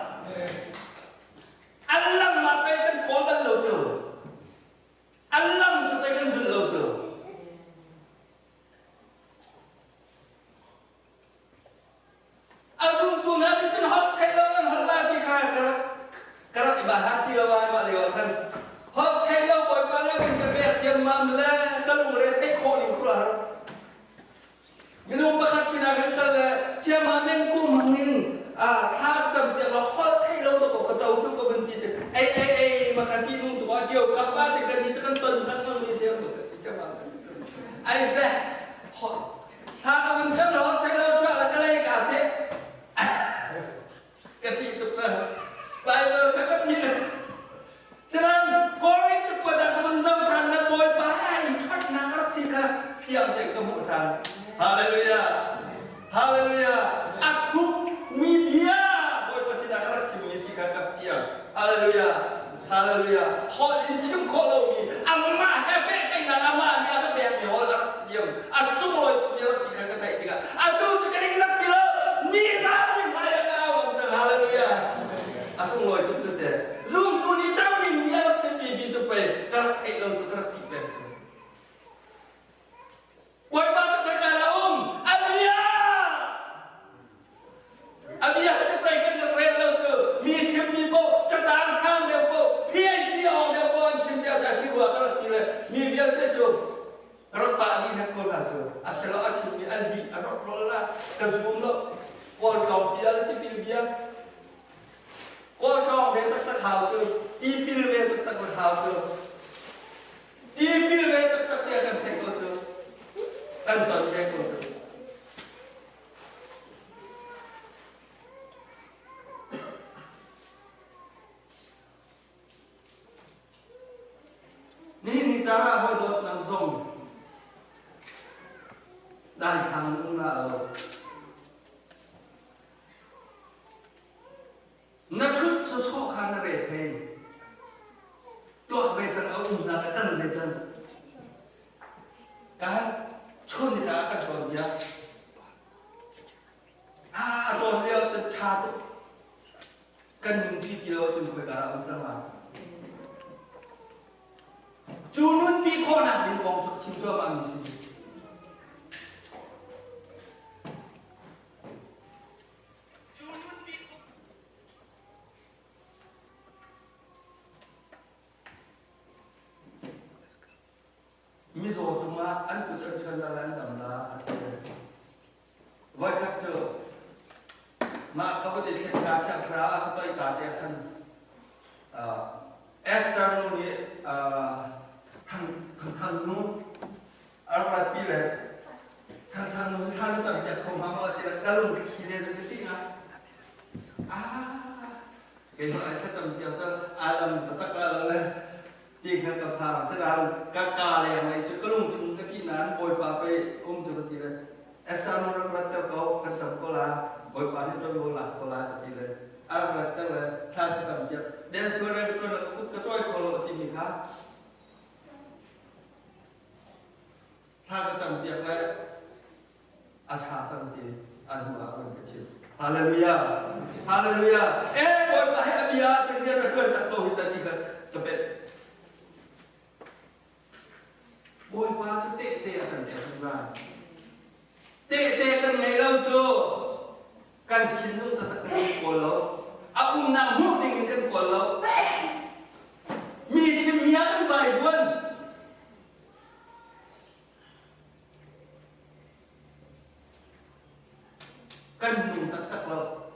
Allah mapaikan kodan lo tu, Allah mapaikan zul lo tu. Azum tu nanti tu hak kailan Allah di kaya karat ibahat di lawan maliwakan. Hak kailan boy pada kita biar jemam le, kalung le thay konin kulah. Minum pakat sinagan kala siapa mengku mangin.ถ้าจำเป็นเราขอให้เราต้องกระเจ้าทุกคนที่จะมาคันที่นุ่งตัวเจียวกับบ้านจะกันที่จะกันตนตั้งมั่งมีเสียงหมดที่จะมาไอ้แซ่ถ้ามันจำเราให้เราช่วยอะไรก็อาเซ่กะทิตุกตาไปเลยแค่นี้เลยฉะนั้นกอริจุกประดับมันสำคัญนะโวยไปชัดนักรักสิค่ะเพียงแต่กระมุทันฮาเลลูยาฮาเลลูยาaku media boy pasti nak kerja cumi si kakak fiam. Haleluya, haleluya. Hal incim kolomi. Amma hebat kainan amma dia tu biar ni hal kerja diam. Asal itu dia si kakak tak tiga. Aduh tu kena kita kilo. Ni sama ni mana kau? Haleluya. Asal itu tu deh. Zoom tu ni jauh ni biar si bibi tu pe. Kerja kailan tu kerja tiga. Boy pasti kerja Abia. Abia cepat kan rela tu, macam ni po, cepat sang dia po, PhD orang dia po, macam dia tak siapa kalau kira, ni biar dia tu, kalau pagi nak kau lah tu, asal macam ni alhi, anak rola, kezum lo, kau kau biar tipil biar, kau biar tak hal tu, tipil biar tak hal tu, tipil biar tak dia akan tengok tu, kan tak tengok tu. Ni cara hoi dot nang song dai thang ung na lo na thut so so khan na re the to ve chan au na ka tan le chan ka chon ni ta ka chon ya chon leo chan tha tu kan pi kilo chun khoi ka ra chang ma Junun pi kau nak bin kong cuk cim cua mami sini. Junun pi miso cuma an tu tercendalan damla hati. Wai kat tu, mak kau di sekitar cakra atau ikat dia kan. Esther ni thằng nu ở ngoài pi lệ thằng nu thằng nó chẳng không ham ở thì là cá lùng cái gì đấy cái chuyện cái nói cái chẳng hiểu cho Adam tất cả là tiền cái tập thằng sẽ làm các cá này mày chứ cá lùng chúng cái chuyệnนั้นbồi bàไปcho cái gì đấy Esa nó rất là kau cái chẳng có là bồi bà nên tôi là cái gì đấy là tên là thằng sẽ chẳng hiểu đến xưa đây tôi là cái trôi khổ lộ tìm mình khácถ้าจะจำเปียกและอาชาจำตีอันหัวคนกระชิบฮาเลลูยาฮาเลลูยาบอยไปอาบิยาจึงเรียนเรื่องตัดโตหิตติกะเป็ดบอยมาจะเตะกันแต่ทุกงานเตะกันไงเราโจกันคิดนุ่งตะกันคนเราเอานางหูดิ่งกันคนเรามีชิมยากันใบบ้วนkan nung tak lo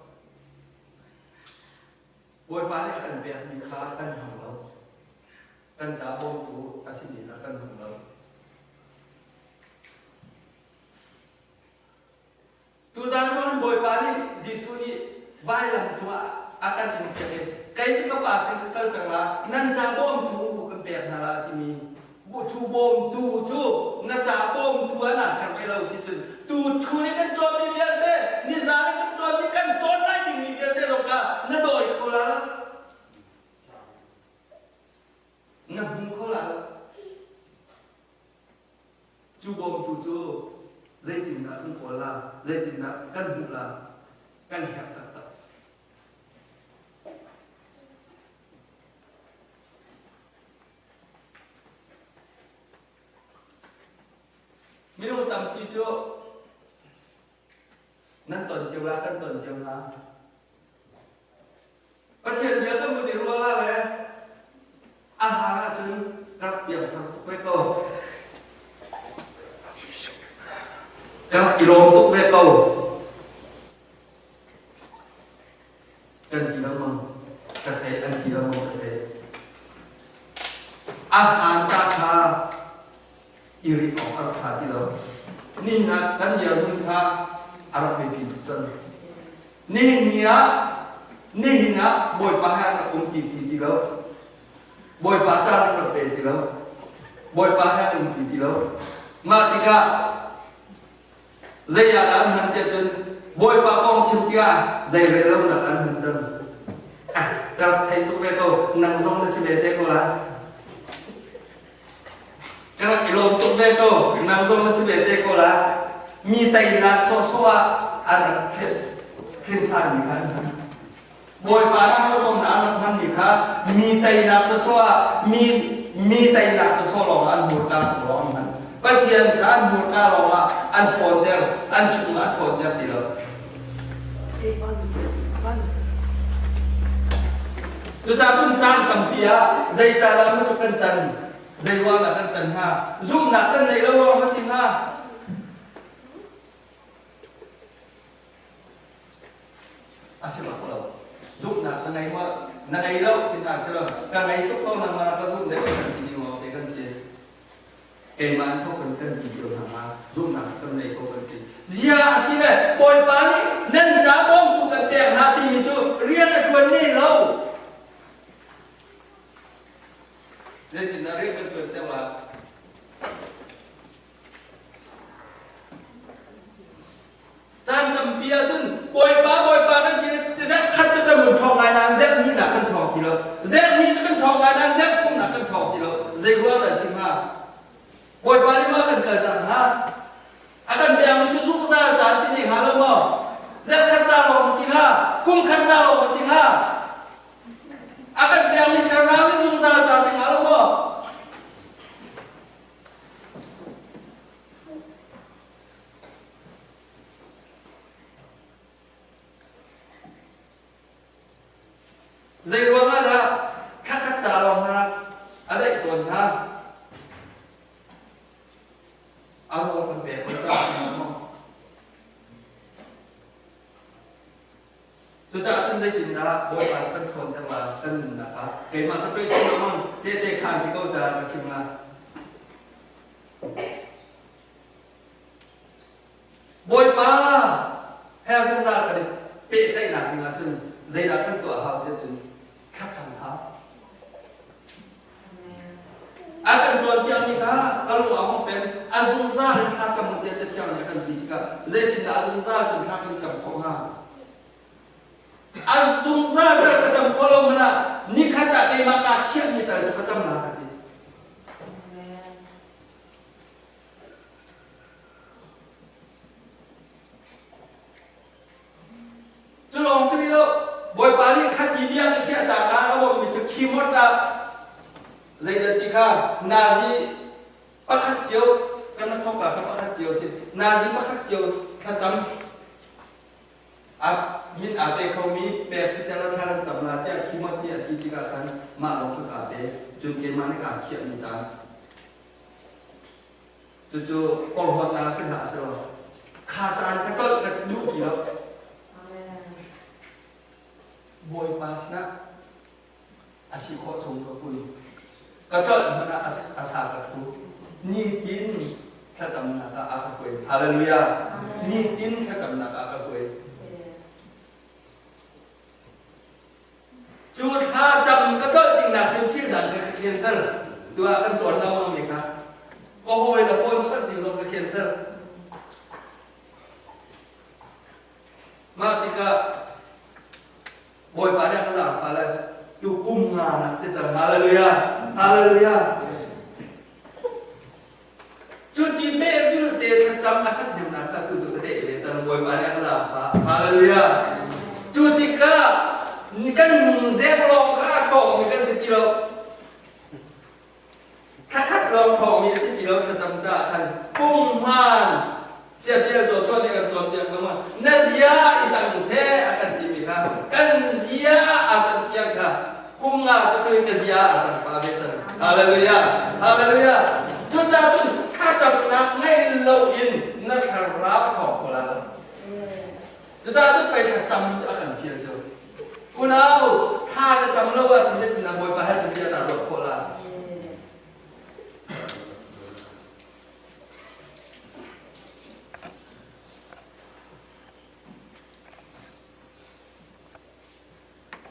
boy bali akan biar nikah kan hang lo kan jabong tu asini akan hang lo tu zaman boy bali Yesus ni vai làm chúa akan ini cái chúng các bạn sẽ thấy rằng là nan cha bom tu cái bẹt nào là thì mình bộ chu bom tu chu nan cha bom tu là sang cái lâu xin chừng tu chu này kan chọn đi biar thế ni giá này kan chọn đi kan chọn lại thì mình biar thế rồi cả nó đổi cô là nó bung cô là chu bom tu chu dây tiền đã không có là dây tiền đã căn bụng là căn hẹp tập tập mình không tầm đi chưa nên tuần chiều là căn tuần chiều là bắt hiện nhớ các môn điều luôn là này ăn hàng là chân các điểm thằng tụi quay câu các kilo tụi quay câu cần gì đâu mà cần thế ăn gì đâu mà cần thế ăn hàng cha tha iri ở Arab hati đâu ni na kan nhiều hơn tha Arab bị bị chân ni ni na bồi ba hai là cùng kỳ đâu bồi ba cha là cần về đâu bồi ba hai cùng kỳ đâu mà thì cả dây là ăn hàng tiền chân bồi ba con chim kia dây về lâu là ăn hàng chân các thầy tụi về câu nằm trong là sẽ về tây câu lá các kilo tụi về câu nằm trong là sẽ về tây câu lá mi tay là so ăn khen than gì cả bồi ba sang con đã ăn ăn gì cả mi tay là so mi tay là so lòng ăn một ca chủ lòng ăn bắt hiện ăn một ca lòng ăn phồn đeo ăn chung ăn phồn đeo thì rồi chúng ta cũng chăn cầm bia dây cha là một chút cân chân dây quang là cân chân ha zoom là cân này lâu lâu nó xin ha xin lỗi lâu zoom là cân này mà ngày lâu thì ta sẽ là càng ngày tốt hơn là mà có zoom đấy cần thì nhiều để cân gì cái mà anh không cần thì chiều hàng mà zoom là cân này có cần thì zia xin này coi bán nên giá bom tụ cần tiền ha thì mình cho riêng là quên đi lâu nên thì nó riêng cần theo là chan cầm bia chân bồi ba cái gì thì sẽ khát cho cái mình thòng ngày nào dép như là cần thòng thì rồi dép như cần thòng ngày nào dép không là cần thòng thì rồi dây qua là xin ha bồi ba đi mà cần tặng ha cần bia mình chú giúp ra chán xin gì hả đâu mà dép khát ra lòng xin ha cung khát ra lòng xin ha cần bia mình khát ra mình dùng ra chán xin hả đâu mà dây luôn á đó khát trả lòng ha ở đây tuần ha ở đâu còn bé con cháu không tôi trả chân dây tiền ra bố bạn tân khôn cho là tân là cả cái mà tôi chơi chung không tê khăn chỉ câu trả là chừng là bôi ba theo chúng ta là bệ dây nặng thì là chừng dây đã tân tuổi học cho chừng khát chẳng tháo cần chọn tiệm gì cả kalau mau pen azung ra nên khát chẳng một tiệm chất chẳng nhà cần gì cả dây tiền đã azung ra chừng khát cần chẳng không ha azung ra cái chẳng có lâu mà ni khát đã cái mà cả khiết như thế cho chẳng là gì cho lòng xem đi đâu bồi bán đi khát gì đi ăn khi trả cá nó bọn mình chụp khi mất ra dây đợt tí khác nà gì bắt khát chiếu cái nó không cả bắt khát chiếu chứ nà gì bắt khát chiếu khát chấm min bê không mi bè xí xe nó khát chấm là tiếc khi mất tiếc tí tí cả chắn mà nó khát bê chụp cái mà nó cả khiết như chắn chú quăng hoạt nào sẽ hạ sẽ rồi khát chán cái có cái đủ gì đâu bồi pas na asi kho chung ko pui ka to na asa ka thu ni tin kha cham na ka aka koi hallelujah ni tin kha cham na ka aka koi จูดท่าจำก็ต้องจริงนะจูดที่ดังก็เขียนเส้นตัวกันจวนเรามั่งนี่ครับก็โหยละโฟนชดจริงเราก็เขียนเส้นมาติกะบอยปาเนี่ยเขาหลังฟ้าเลยดูกุมงานนะเสียจังฮาเลลูยาฮาเลลูยาจุดที่เมื่อสุดเด็ดจำนักเดียวนักตุจุดเด็ดเลยจังบอยปาเนี่ยเขาหลังฟ้าฮาเลลูยาจุดที่ก็กันมุงเซฟลองข้าทองมีกันสิกิโลข้าคัดลองทองมีสิกิโลจะจำจ่าฉันกุมงานเสียเจ้าโจส่วนนี้กันจนเดียวกันว่านั่นยาอีจังเสอากันที่มีค่ะกันเสียอาจารย์ยังค่ะกุมงาจะเป็นกันเสียอาจารย์ปาเบตันฮาเลลูยาฮาเลลูยาจุดจ้าตุนข้าจับนักให้เราอินนักรับของคนละจุดจ้าตุนไปจำจะกันเพียงเจ้าคุณเอาถ้าจะจำแล้วว่าจะเป็นนักมวยไปให้จะเป็นนักรบคนละ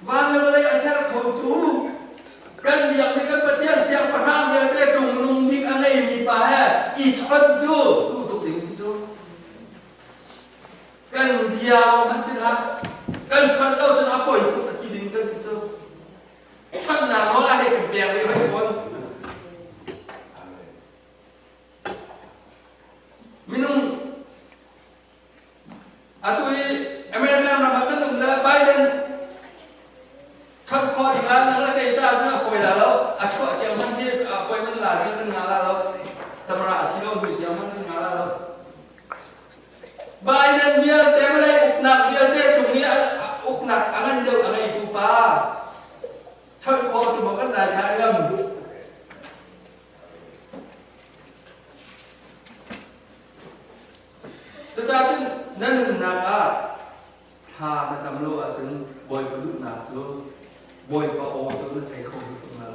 วันนี้เราได้อาศัยเขาดูกันอย่างนี้กันปฏิญาณเสียงประทับอย่างได้ตรงนุ่มมีอะไรมีป่าแห่อีชนจูดูตุกดิ่งสิจูกันเสียงมันสิละกันชนเราจะนับปล่อยตุกตะกี้ดิ่งกันสิจูชนหนาเขาอะไรเป็นเปียกเลยไม่พ้นมินุ่งอะตุยอเมริกันมาบังกันนุ่งเลยไบเดนชักคอดีกันนั่งแล้วใครจ้าเนี่ยคุยแล้วอาช่วยเกี่ยวกับที่คุยมันหลายที่สุดงานแล้วแต่ประอาศิโลดูเสียมันงานแล้วบายนั้นเบียร์เต็มเลยอุกหนักเบียร์เต็มจุดนี้อุกหนักอันนั้นเดียวอะไรดูป้าชักคอจะบอกกันได้ใช่เรื่องแต่จ้าที่นั่นนะครับถ้าประจำโลกถึงบอยประดุหนักตัวบอยปะโอตัวนึกใครเขาอยู่ตรงนั้น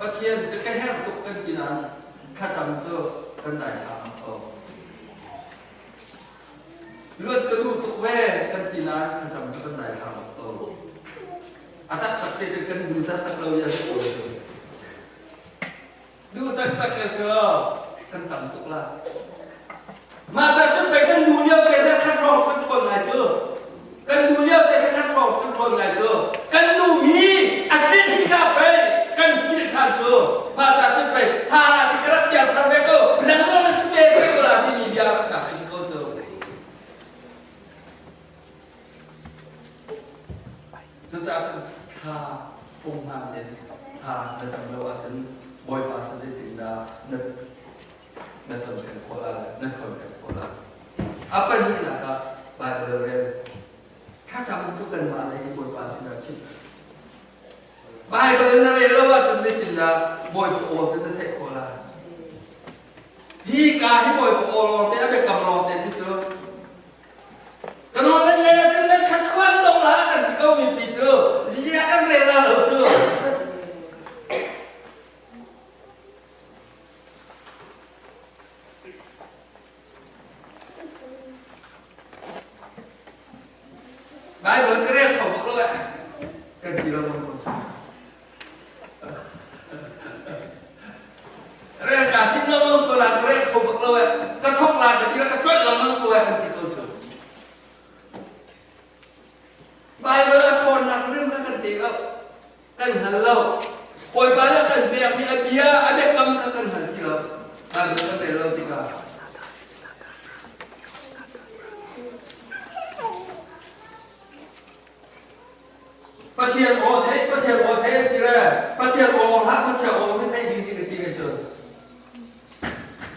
ประเทศจะแค่แห้งตกกันกี่นั้นข้าจำเจอกันได้ทางเขาเลือดกระดูกตกแว่กันกี่นั้นข้าจำเจอกันได้ทางเขาอาตักตักเตะกันดูตักตักเราอย่าเสียดูตักตักกันเสียกันจำตุกละมาจากจุดไปกันดูเลี้ยวแกจะคัดรองกันทนไงเจ้ากันดูเลี้ยวแกจะคัดรองกันทนไงเจ้ากันดูมีอัดเล่นมีข้าไปกันพิจารณาเจ้ามาจากจุดไปหาที่กระดับยาทำไปก็นั่งรถมาสเปรย์ไปก็ลาที่มียาหนักไอ้ที่เขาเจ้าจุดจากข้าพงมาเด่นข้าประจำเราถึงบอยปาจะได้ถึงดานั่นทำเป็นโคลานั่นทำเป็นโคลาapaนี่นะครับบาเบลเรนถ้าจำทุกกันมาในบทบาทสินาชิบาเบลนั่นเองเราว่าจะได้ติดนะบอยโอจะได้เทโคลาฮีการที่บอยโอลองเตะไปกำลองเตะสิจ๊ะกันนอนเล่นเล่นเล่นขัดขวางตรงหลังกันที่เขามีปีจ๊ะเสียกันเรื่องอะไรจ๊ะบายเบิร์นเรียกเขาบอกเลยกันที่เราเป็นคนชอบเรื่องการที่เราเป็นตัวหลักเรียกเขาบอกเลยกระทบหลักกันที่เรากระทบเราเป็นตัวกันที่เขาชอบบายเบิร์นคนหลักเรื่องกันที่เรากันหันเราปล่อยไปแล้วกันเบียมีเบียอันนี้กำกันหันที่เราบายเบิร์นเป็นเราที่เราประเทศโอเทสประเทศโอเทสที่แรกประเทศโอฮักประเทศโอไม่ได้ดีสิ่งที่กันเจอ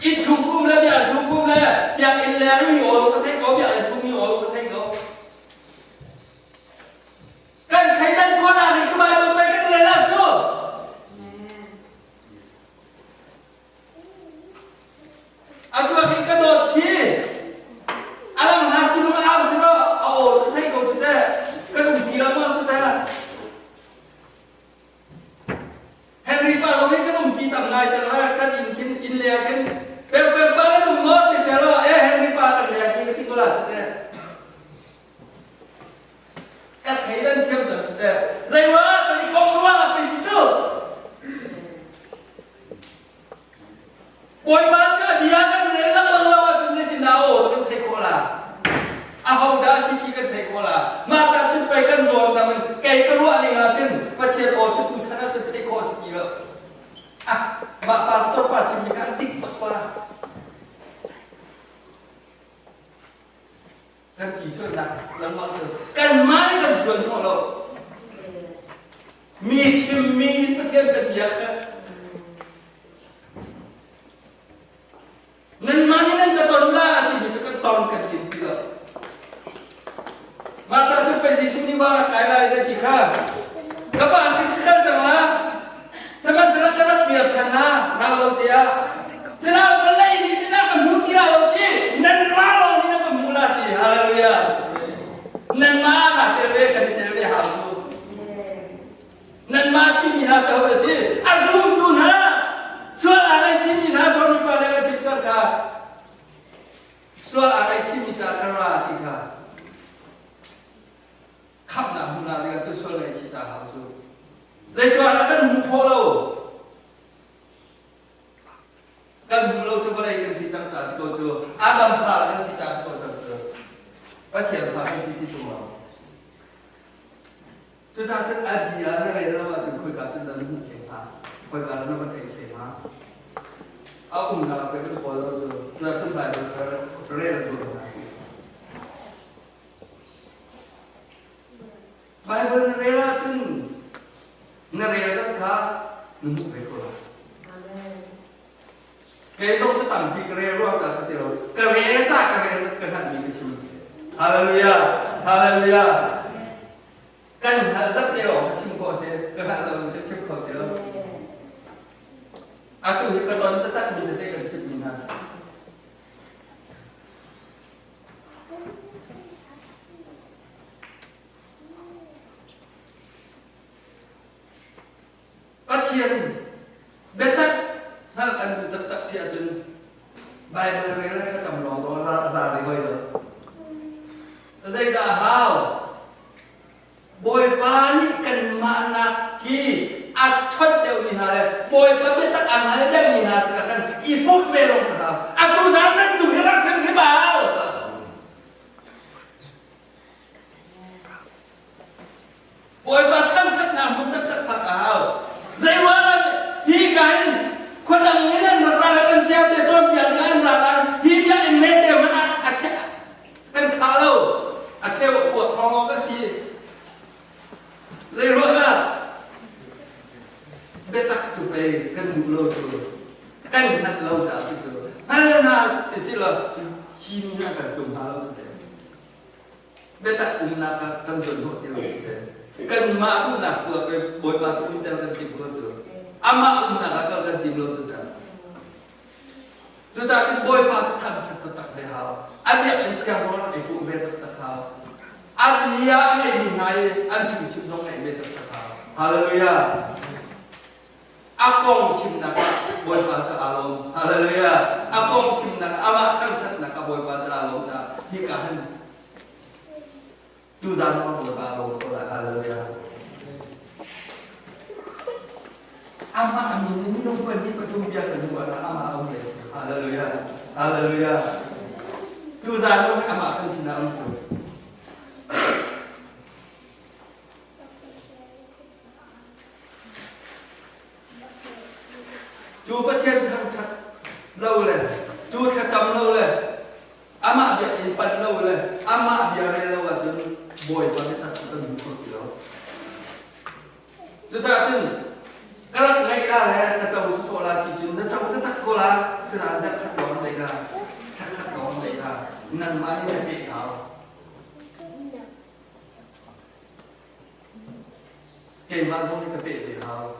อินชุมพุ่มแล้วอย่างชุมพุ่มแล้วอย่างอินแล้วไม่มีโอประเทศเขาอย่างชุมมีโอประเทศเขากันใครนั่งคนอะไรสบายไปกันเลยล่ะชั่วเอาตัวกินกระโดดขี้อะไรมันหากินมาเอาสิก็เอาจะให้เขาจะได้ก็ต้องจีแล้วมั้งจะได้เฮนรี่ป้าเราไม่ก็ต้องจีต่ำนายจังเลยกันอินเลียกันเปล bồi bán cho bia cái này lắm bằng lâu à chúng ta nào cho cái thầy cô là hậu đã xin cái thầy cô là mà ta chúng phải cần rồi ta mình cái ruộng này là chân và thiệt ô chúng tu chân là thầy cô xin rồi mà pastor pa chỉ mình ăn tích bạc qua cái kỹ thuật là lắm bằng rồi cần mãi cần chuẩn họ đâu mi chim mi tất nhiên cần việc nên mà nên cái tuần la thì mình cho cái tuần cần tiền gì rồi mà ta chụp cái gì xuống đi vào cái này cái gì khác các bạn xin khăn rằng là sẽ bắt sẽ là cái đặc biệt thành na nào đầu tiên sẽ là cái này đi sẽ là cái mũi kia đầu tiên nên mà lo đi là cái mũi là gì hallelujah nên mà là cái về cái về học nên màที่มีหน้าเจ้าเลยสิอาซูมดูนะส่วนอะไรที่มีหน้าตัวมีอะไรกันจิตจังค่ะส่วนอะไรที่มีจักรวาลที่ค่ะขับหน้ามุนาเรียกจะส่วนอะไรที่ตาหาจูเลยตัวนั้นกันมุขเรากันเราจะอะไรกันสิจังจ่าสิโกจูอาดัมฟากันสิจ่าสิโกจังจูประเทศฟากันสิที่ตัวเรา就像这安迪啊，那个人嘛，就会搞这种木铁嘛，会搞那么铁铁嘛。啊，我们那边的活动就那正在那热的做的那些。Bible rela tu, na rela ka, nunggu beko lah. Besok tu tanpi kerela tak tertidur, kerela tak kerela kena ni kecil. Haleluya, haleluya. Kan rất nhiều cái chim cò xe, cái bạn là một chim cò xe đâu. Aku hiện cái tuần tất mình thấy cái chim mình hả? Phát hiện biết tất, hay là cần tất sẽ chân bài bơi này là cái chầm lòng rồi ra ra để bơi được. Dây đã hao. Bồi ba ni cần mà nạc ki ắt chót đều nhìn hà đấy bồi ba biết tất ăn hà đều nhìn hà sẽ là cần y bút về lòng thật hào tu dám nên tụi nó rắc chân cái bảo bồi ba thăm chất nào cũng tất tất phạt hào dây quá là hi cái khuôn đằng như nên ra là cần xem để cho việc như anh là hi biết anh mê đều mà cần khá lâu treo của con cái gì Dây rồi à Bê tắc chụp bê cân mục lâu rồi cân thật lâu trả sự rồi hay là thì xin là khi ni là cần dùng lâu rồi bê tắc cũng là cần dùng hộ tiêu cần mà cũng là vừa về bồi bà cũng theo cần tìm lâu rồi mà cũng là cần tìm lâu rồi chúng ta cũng bồi bà cho thằng thật tắc bê hào biết anh theo đó là để cũng bê tắc hào anh lia này nhìn hay anh chịu chịu giống này về tập thảo hallelujah akong chim naka boy pa sa alom hallelujah akong chim naka ama kang chat naka boy pa sa alom sa hi ka han tu zan mo boy pa alom ko la hallelujah ama amin ni nung pwede ko tung biya sa duwa na ama alom hallelujah hallelujah tu zan mo ama kang sinaon so chú bất thiên thăng thật lâu rồi chú khá chấm lâu rồi mà việc in phần lâu rồi mà việc này lâu rồi chú bồi vào cái thật của mình không hiểu chú ta tin cái đó ngay ra là cái chồng số là thì chú nó chồng rất thật cô là chú là rất thật đó này ra thật đó này ra nằm mà như bị hảo kể mà không có thể để hào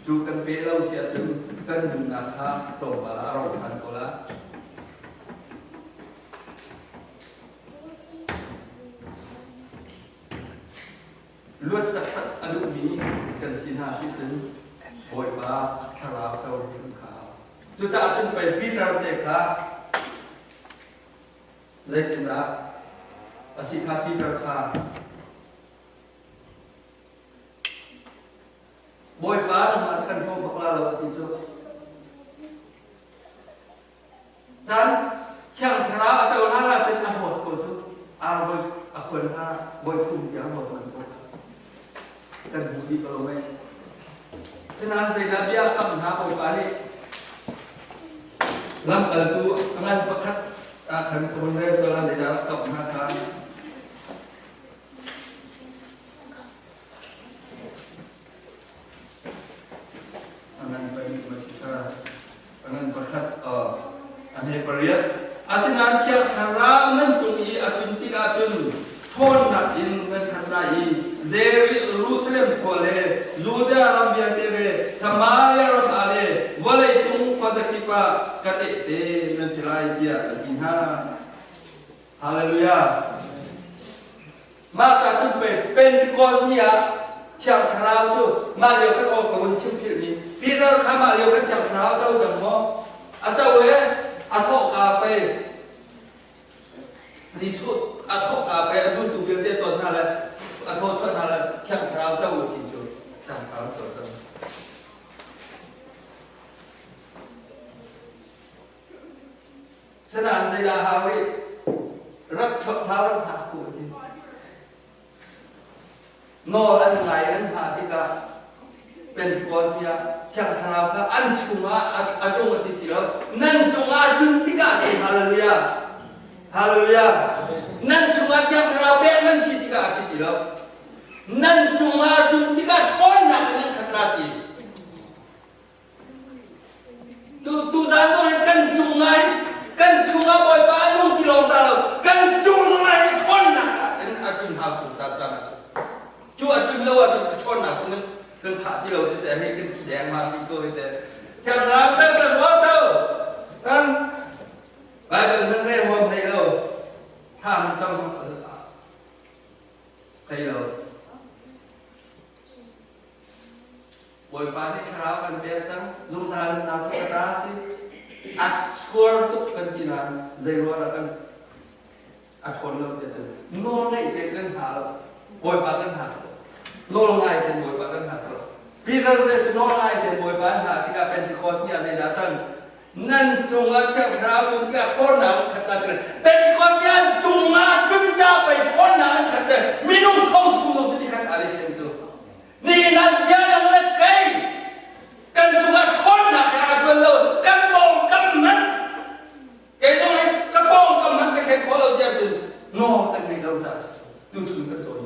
chú cần bé lâu sẽ chú cần đừng nạp tha tổ và lá rộng hẳn của lá luật tất tất ấn độ mỹ cần xin hà sĩ chứng bồi ba thả rạp châu hương khảo chú trả chân bày biết ra tệ khá dây chân đá ở sĩ khá biết ra khá bồi ba là mà khăn phong bạc la là tí cho คนบอยทุ่มยาหมดมันก็กันบุตรเราไม่ฉะนั้นเสนาเบียกับหาบอยปานี่ลำกันตัวงานประคัดขันคนเรียนตัวนั้นจะกับหาทางอันนั้นไปมีมาสิค่ะอันนั้นประคัดอันนี้ปริยัติอาศินันเทียบคารามนั่นจงอีอาจุนติกาจุนทนหนักอินนั่นขันนาอีเซรูซาเล็มโคเลจูเดียรัมเบียนเตเรสมาเรียรัมอาเลวะเลยจงปัจจิปะกะเตเตนั่นสิลายเดียอันที่ห้าฮาเลลูยามาจากจุดเป็นกอสเนียเทียบคารามจูมาเรียวขันออกตัวชิมพิมีพี่เราข้ามาเรียวขันเทียบคารามเจ้าจังหวะอาเจ้าเอ๋อาทอกาไปที่สุดอาทอกาไปอาสุนตุเบียเตตอนนั้นแหละอาทอกชนนั้นแหละแข่งคราวเจ้าวุฒิจุแข่งคราวเจ้าจังสนานใจดาฮาวิรักชกพารักหาผู้ที่โนอันไงอันหาที่กาเป็นคนเนี่ยแข่งคราวก็อันชุงอาจงติดแล้วนั่นจงอาจุนติกาเองฮาเลลูยาฮาเลลูยานั่นจงอาแข่งคราวเป็นนั่นสิติกาติดแล้วนั่นจงอาจุนติกาทนนักนั่นขัดนาทีtu gian có cần chung ai bồi bá nhung thì lòng ra đâu cần chung xong ai thì thôn nặng nên achun hào chung ta chăng chú achun lâu achun thôn nặng cho nên đừng thả đi lâu chứ để hay cái thì đèn mang đi coi để theo làm chắc chắn quá đâu anh bài cần nâng lên hôm nay đâu tham trong đây đâu bồi bá đi khảo cần biết chăng dùng ra lần nào cho ta xin score tục cần gì là dây luôn là cần thôn lâu thì nôn ngay tiền cần hạ đâu bồi bá cần hạ nôn ngay tiền bồi bá cần hạ đâuพี่เราเรียนจะน้อยไอ้เด็กมวยบ้านหาที่การเป็นคอร์สเนี่ยในด้านจังนั่นจงอาเทียบคราวจงที่ทนหนังขัดกันเป็นคอร์สเนี่ยจงมาขึ้นเจ้าไปทนหนังขัดกันไม่นุ่งทองทุ่งลงที่ขัดอะไรเช่นนั้นนี่นักเสียนักเล่นเกย์กันจงมาทนหนังขัดกันเลยกันโป่งกันมันเกย์ตรงนี้กันโป่งกันมันแค่คนเราเดียวจนนอกตั้งในเราจะดูถึงกันจน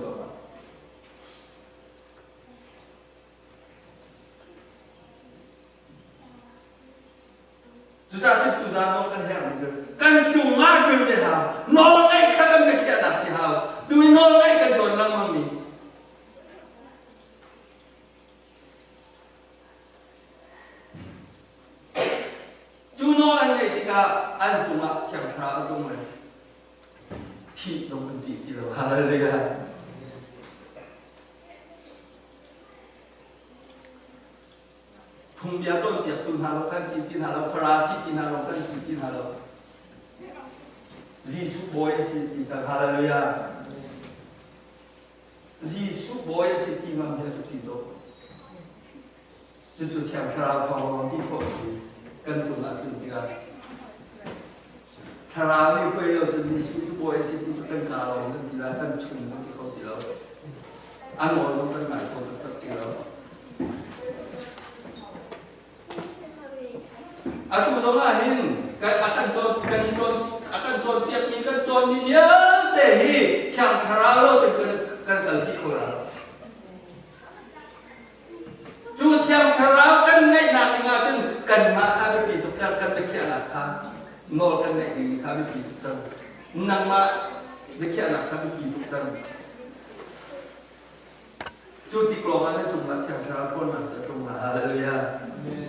tu sa tu tu sa no kan her mi kan chung ma kun de ha no ngai kha kan me kya na si ha tu no ngai kan chon lang ma mi tu no an nei ti ka an chung ma kya thra chung ma thi dong kan ti ti lo hallelujah phùng bia trộn bia tuần hà lâu căn tin hà lâu Pharisee tin hà lâu căn tin hà lâu Jesus boy si tin hallelujah Jesus boy si tin mà mình được tin đó chú theo khara phong đi có gì cần chúng là chúng ta khara đi quay lâu từ Jesus boy si tin cho cần cà lâu cần gì là cần chung cần gì không gì lâu ăn uống không cần买không cần gì lâu aku tahu hin akan con tiap ni kan con ni dia deh yang keralo kan kalti korang tu yang keralo kan ngai nak tinggal tu kan mak kami pi tu cang kan dekat anak kah nol kan ngai di kami pi tu cang nang mak dekat anak kami pi tu cang tu di keluaran tu cuma yang keralo pun nak cuma haleluya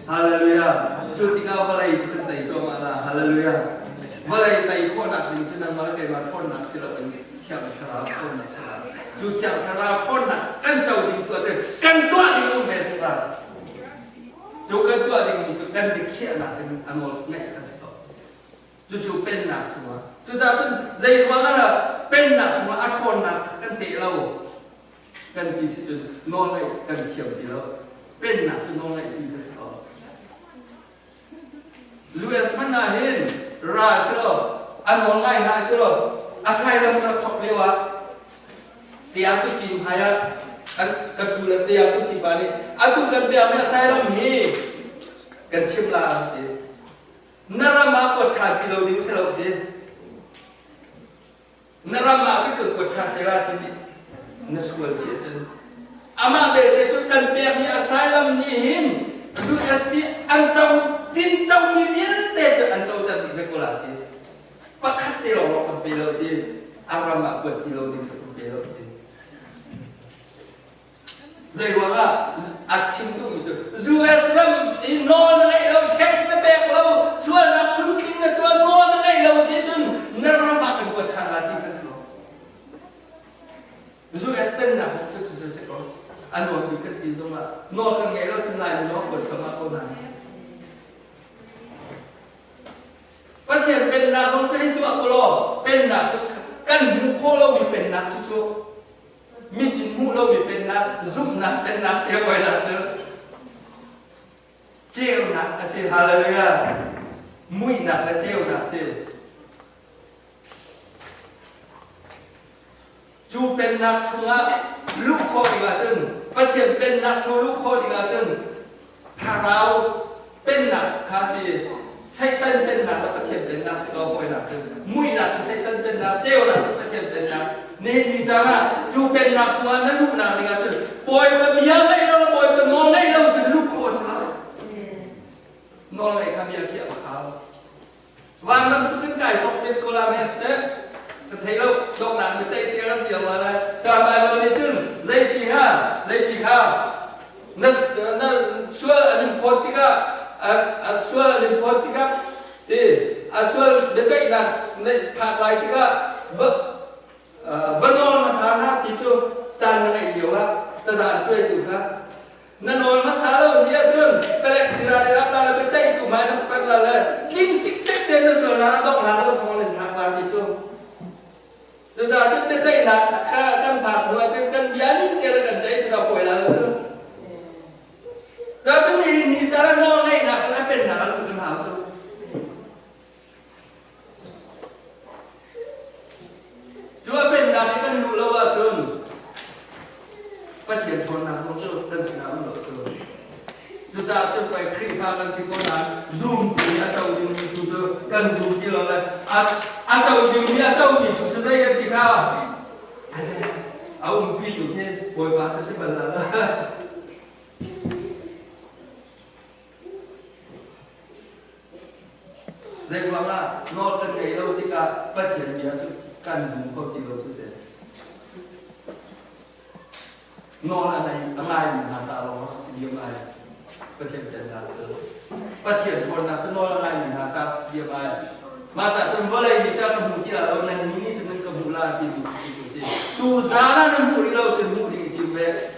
haleluya chú tiếng ao vào đây chú cần tẩy cho mà là hallelujah vào đây tẩy khôn nặng thì chú nâng mà cái mà khôn nặng sẽ làเป็นแข็งคราkhôn nặng sẽ là chúแข็งคราkhôn nặng căn trầu đìnhตัวเธอcănตัวđình ông về chúng ta chú cănตัวđình mình chú căn được kia nặng thì anh ngồi ngay cái gì đó chúเป็นหนักchú mà chúจะต้องใจว่างั้นล่ะเป็นหนักchú mà ăn khôn nặng căn tệ lâu cănที่สิchú nôn ngay cănเขียวที่แล้วเป็นหนักchú nôn ngayที่cái đó Zues mana hin ra silo an ngai na silo asai lam ka sok lewa tiang tu tim haya kan tulah tiang tu tiba ni atu kan biar saya lam hi kan cimla ni narama kot khat kilo ding selo de narama tu kot khat tera ni nasual sia tu ama be tu kan biar ni saya lam ni hin tu asti ancau tin cau ni miel te tu ancau dan di rekolati pakat te lo kan belo de arama kot kilo ding tu belo de Zai wanga achim tu mi tu zuel ram in non ngai lo text the back lo sual na kunking na tu non ngai lo si chun naram ba kan ko thang ati ka slo zu expen na ko tu se ko anu bi ka ti zo ma no kan ngai lo tun lai no ko thama ko na pa thian pen na không thấy tu ko lo pen na kan mu kho lo mi pen na chu chu mi tin mu lo mi pen na zum na pen na se ko na tu treo na ka se hallelujah mui na ka treo na se chu pen na chunga lu kho di ga chun pa thian pen na chu lu kho di ga chun tha rao pen na kha si sai tan pen na pa thian pen na se ko foi na chun mui na chu sai tan pen na treo na pa thian pen na ni jana chu pen na chunga na lu na di ga chun boy pa mia ngai lo boy pa no ngai lo chun lu kho sa non lại tham gia kia khảo và năm trước cái cài sọc bên cô làm hết đấy thấy đâu sọc nặng bị chạy tiêu lắm nhiều mà này sao bài mới đi chứ dây tì ha nó xua anh politica xua anh politica thì xua để chạy nặng này phạt lại thì cả vẫn non mà sáng hát thì chưa chăn này nhiều ha ta giản chơi từ khácนั่นนอนมาสาเราเสียจนไปเล็กสิราได้รับเราไปใจกูไม่ต้องเป็นเราเลยกินจิกจิกเดินส่วนเราต้องหาเราพองเล่นหักลานที่ช่วงจะจะเป็นใจหนักข้ากันผ่านหัวจะกันยานิ่งแกเลยกันใจจะเราป่วยแล้วช่วงเราจะมีจะละนอนให้หนักแล้วเป็นหนักแล้วกันหาช่วงจะว่าเป็นหนักให้กันดูแล้วว่าช่วงpas dia phone nak untuk tersinar untuk tu. Juga tu pai krifa kan si konan zoom ni atau zoom ni tu kan zoom ni lah. Atau zoom ni atau ni tu saya ketika. Aja, awak pi tu ni boy bahasa sebelah. Jadi mana nol kan dia lo ketika pas dia tu kan zoom kau ti lo tu deh. Non anh này mình hàng tạo lòng nó sẽ điểm ai có thểเป็นlà có thể thôn là non anh này mình hàng tạo sẽ điểm ai mà tại thôn vô đây thì chắc là mù kia ở này ní cho nên cái mù là tìm chủ sĩ tu giá nó mù đi đâu thì mù đi tìm về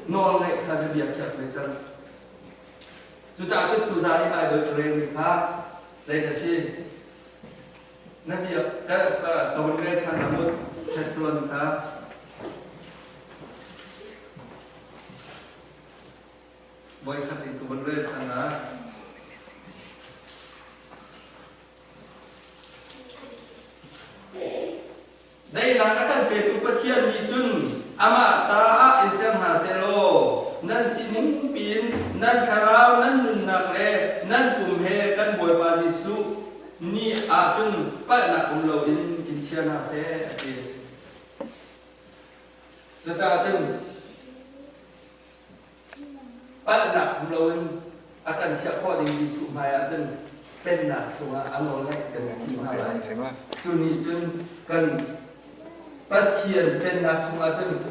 non này là cái việc chặt về chân chú cha cứ tu giá đi bài với truyền mình khác đây là gì nó việc cái tàu lên thằng làm được sẽ xuân khác boy khatin tu banre thana dai na ka tan pe tu pathian ni chun ama ta a insem ha selo nan sining pin nan tharau nan nun nak le nan kum he kan boy ba jisu ni a chun pa na kum lo din kin chian ha se ati ta chun bắt nạp luôn akan siapa yang disumai akan benar semua anolek dengan himai tuni tun kan patian benar semua tun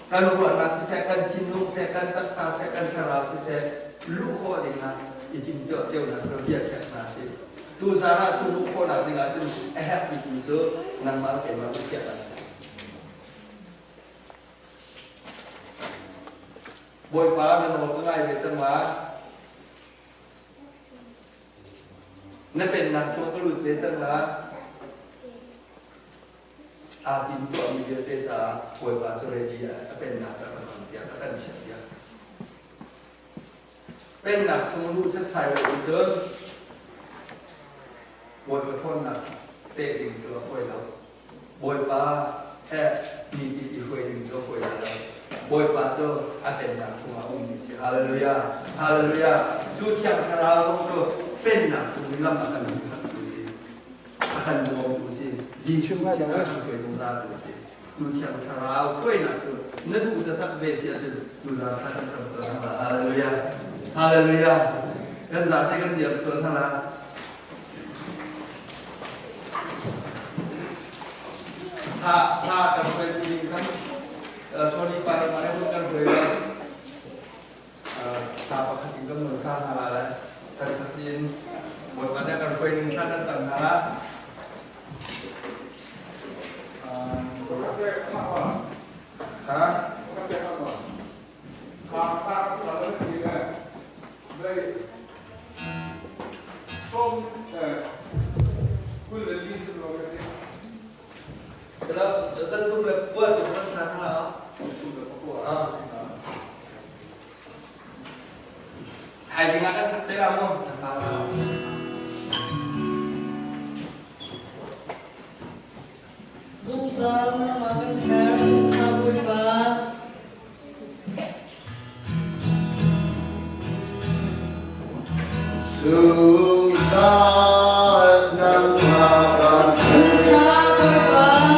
kan buat nak sisakan kinung sisakan taksa sisakan karau sisai luko dengan itu jauh nak sebiar kat nasi tu sana tu luko nak dengan tun happy itu nang mal kemal kiat nasi boy pa na no ngay về chân má nóเป็นนักชกก็หลุดvề chân má tìmตัวมีเยอะแต่จะป่วยบาดเจ็บดีเป็นนักแต่ละคนเดียวก็ตั้งเฉียบเดียวเป็นนักชกรู้สึกใส่ไว้เจอป่วยกระท้อนนักเตะดิ่งตัวฝอยเราบ bồi ba thế đi đi đi huệ đừng cho huệ là bồi ba cho anh em làm chung là ông đi hallelujah hallelujah chú thiam thà ra ông cho bên làm chung đi làm anh em sang chú gì anh em ông chú gì gì chung là chúng huệ chúng ta chú gì chú thiam thà ra huệ là chú nếu đủ đã tập về sẽ chú ra thà đi sang tuần là hallelujah hallelujah cái giá trị cái điểm tuần thà làถ้ากันเป็นจริงครับช่วงนี้ไปมาได้พูดกันเลยตาปกติก็เหมือนสร้างอะไรแล้วแต่สักทีหมดวันนี้กันเป็นท่านนั้นจังนะฮะKalau dân thu nhập buat dân sáng là thu nhập của hai tiếng Anh sắp tới làm không? Sung sướng mà vẫn khen cha vui ba. Sung sướng nắng hoa Cha vui ba.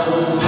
Sung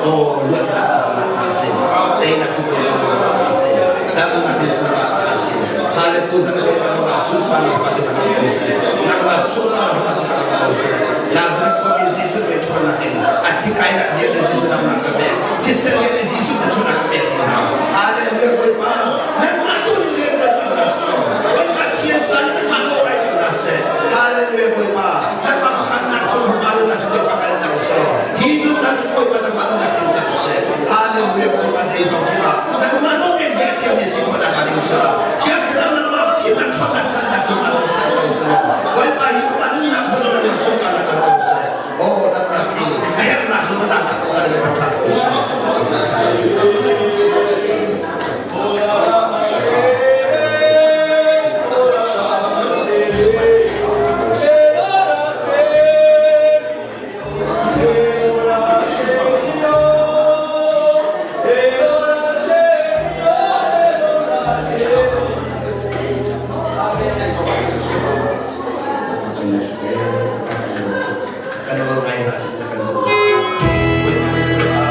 Oh, Lord, tayo na tuloy ang mga kasi. Dapat natin sa mga kasi. Hallelujah na kayo ang masumpa ng pagkakausa. Nang masumpa ng pagkakausa. Lazarus ko yung Yesus na ito natin. At di kaya na niya Yesus na mga kami. Kisel niya ni Yesus na ito na kami. Hallelujah ko pa. Nagmatuloy niya yung Yesus na ito. Huwag matiyasan ng manuray yung nasa. Hallelujah ko pa. Nagpapakanak yung humalo na siya pagkakalang siya. Hidup na ito ko pa ng manuray natin siya. Hallelujah ko pa sa isang iba. Nagmanuray siya kaya may simula na kaling siya. Kaya kailangan ma-feel na total na natin manuray siya. Huwag pa hidup na siya na masuka na kalang siya. Oh, natin. Kaya na sunod ang kalang siya. Ano ba may nasip na kalubo? Huwag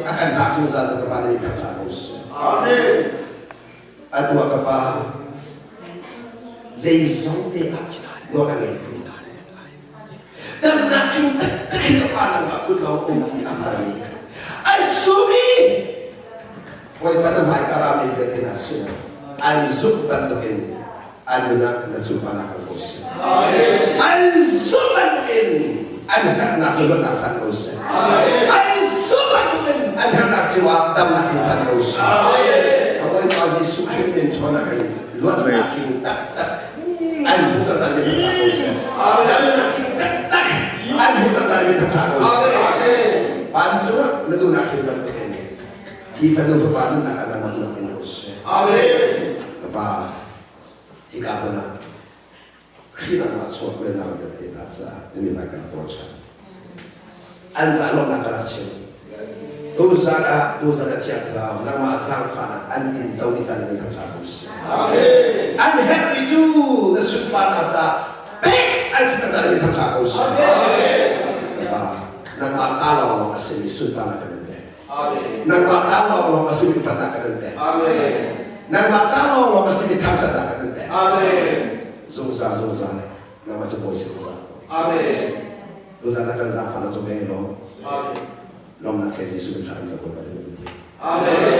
akan langsung satu kepada kita terus. Amin. Atu apa? Zaizong dia lo kan itu. Dan nakin tak kepada aku tahu umum amari. Asumi. Oi pada mai karami destinasi. Alzuk bantuin. Anunak nasubana kos. Amin. Alzuk bantuin. Anunak nasubana kos. Amin. Alzuk bantuin. Anunak jiwa dan nakin kos. Amin. Oi pagi sukin mencoba kai. Luar nakin tak. Anu bukan cari minta kos. Amin. Anu bukan cari minta kos. Amin. Pancura ledu nakin bantuin. Kita tu berpadu nak ada makna kos. Amin. Apa? Ikaw na kinakaswak na lang natin at sa nilimagan po siya. Ang salong nakarasyon. Tusa ka tiyatra na maasang ka na ang tinsaw ni sa nilimagan tapos. Amen. I'm happy too. Nasupan at sa pek at sa nilimagan tapos. Amen. Diba? Nang matalaw mo kasi nisupan na kanilbe. Amen. Nang matalaw mo kasi nipat na kanilbe. Amen. Nang matalaw mo kasi nitamsa na kanilbe. Amen. Zosa na macam boy zosa. Amen. Zosa na kan zaka na jomelo. Amen. Lom na kesi sudah cari sa boy. Amen.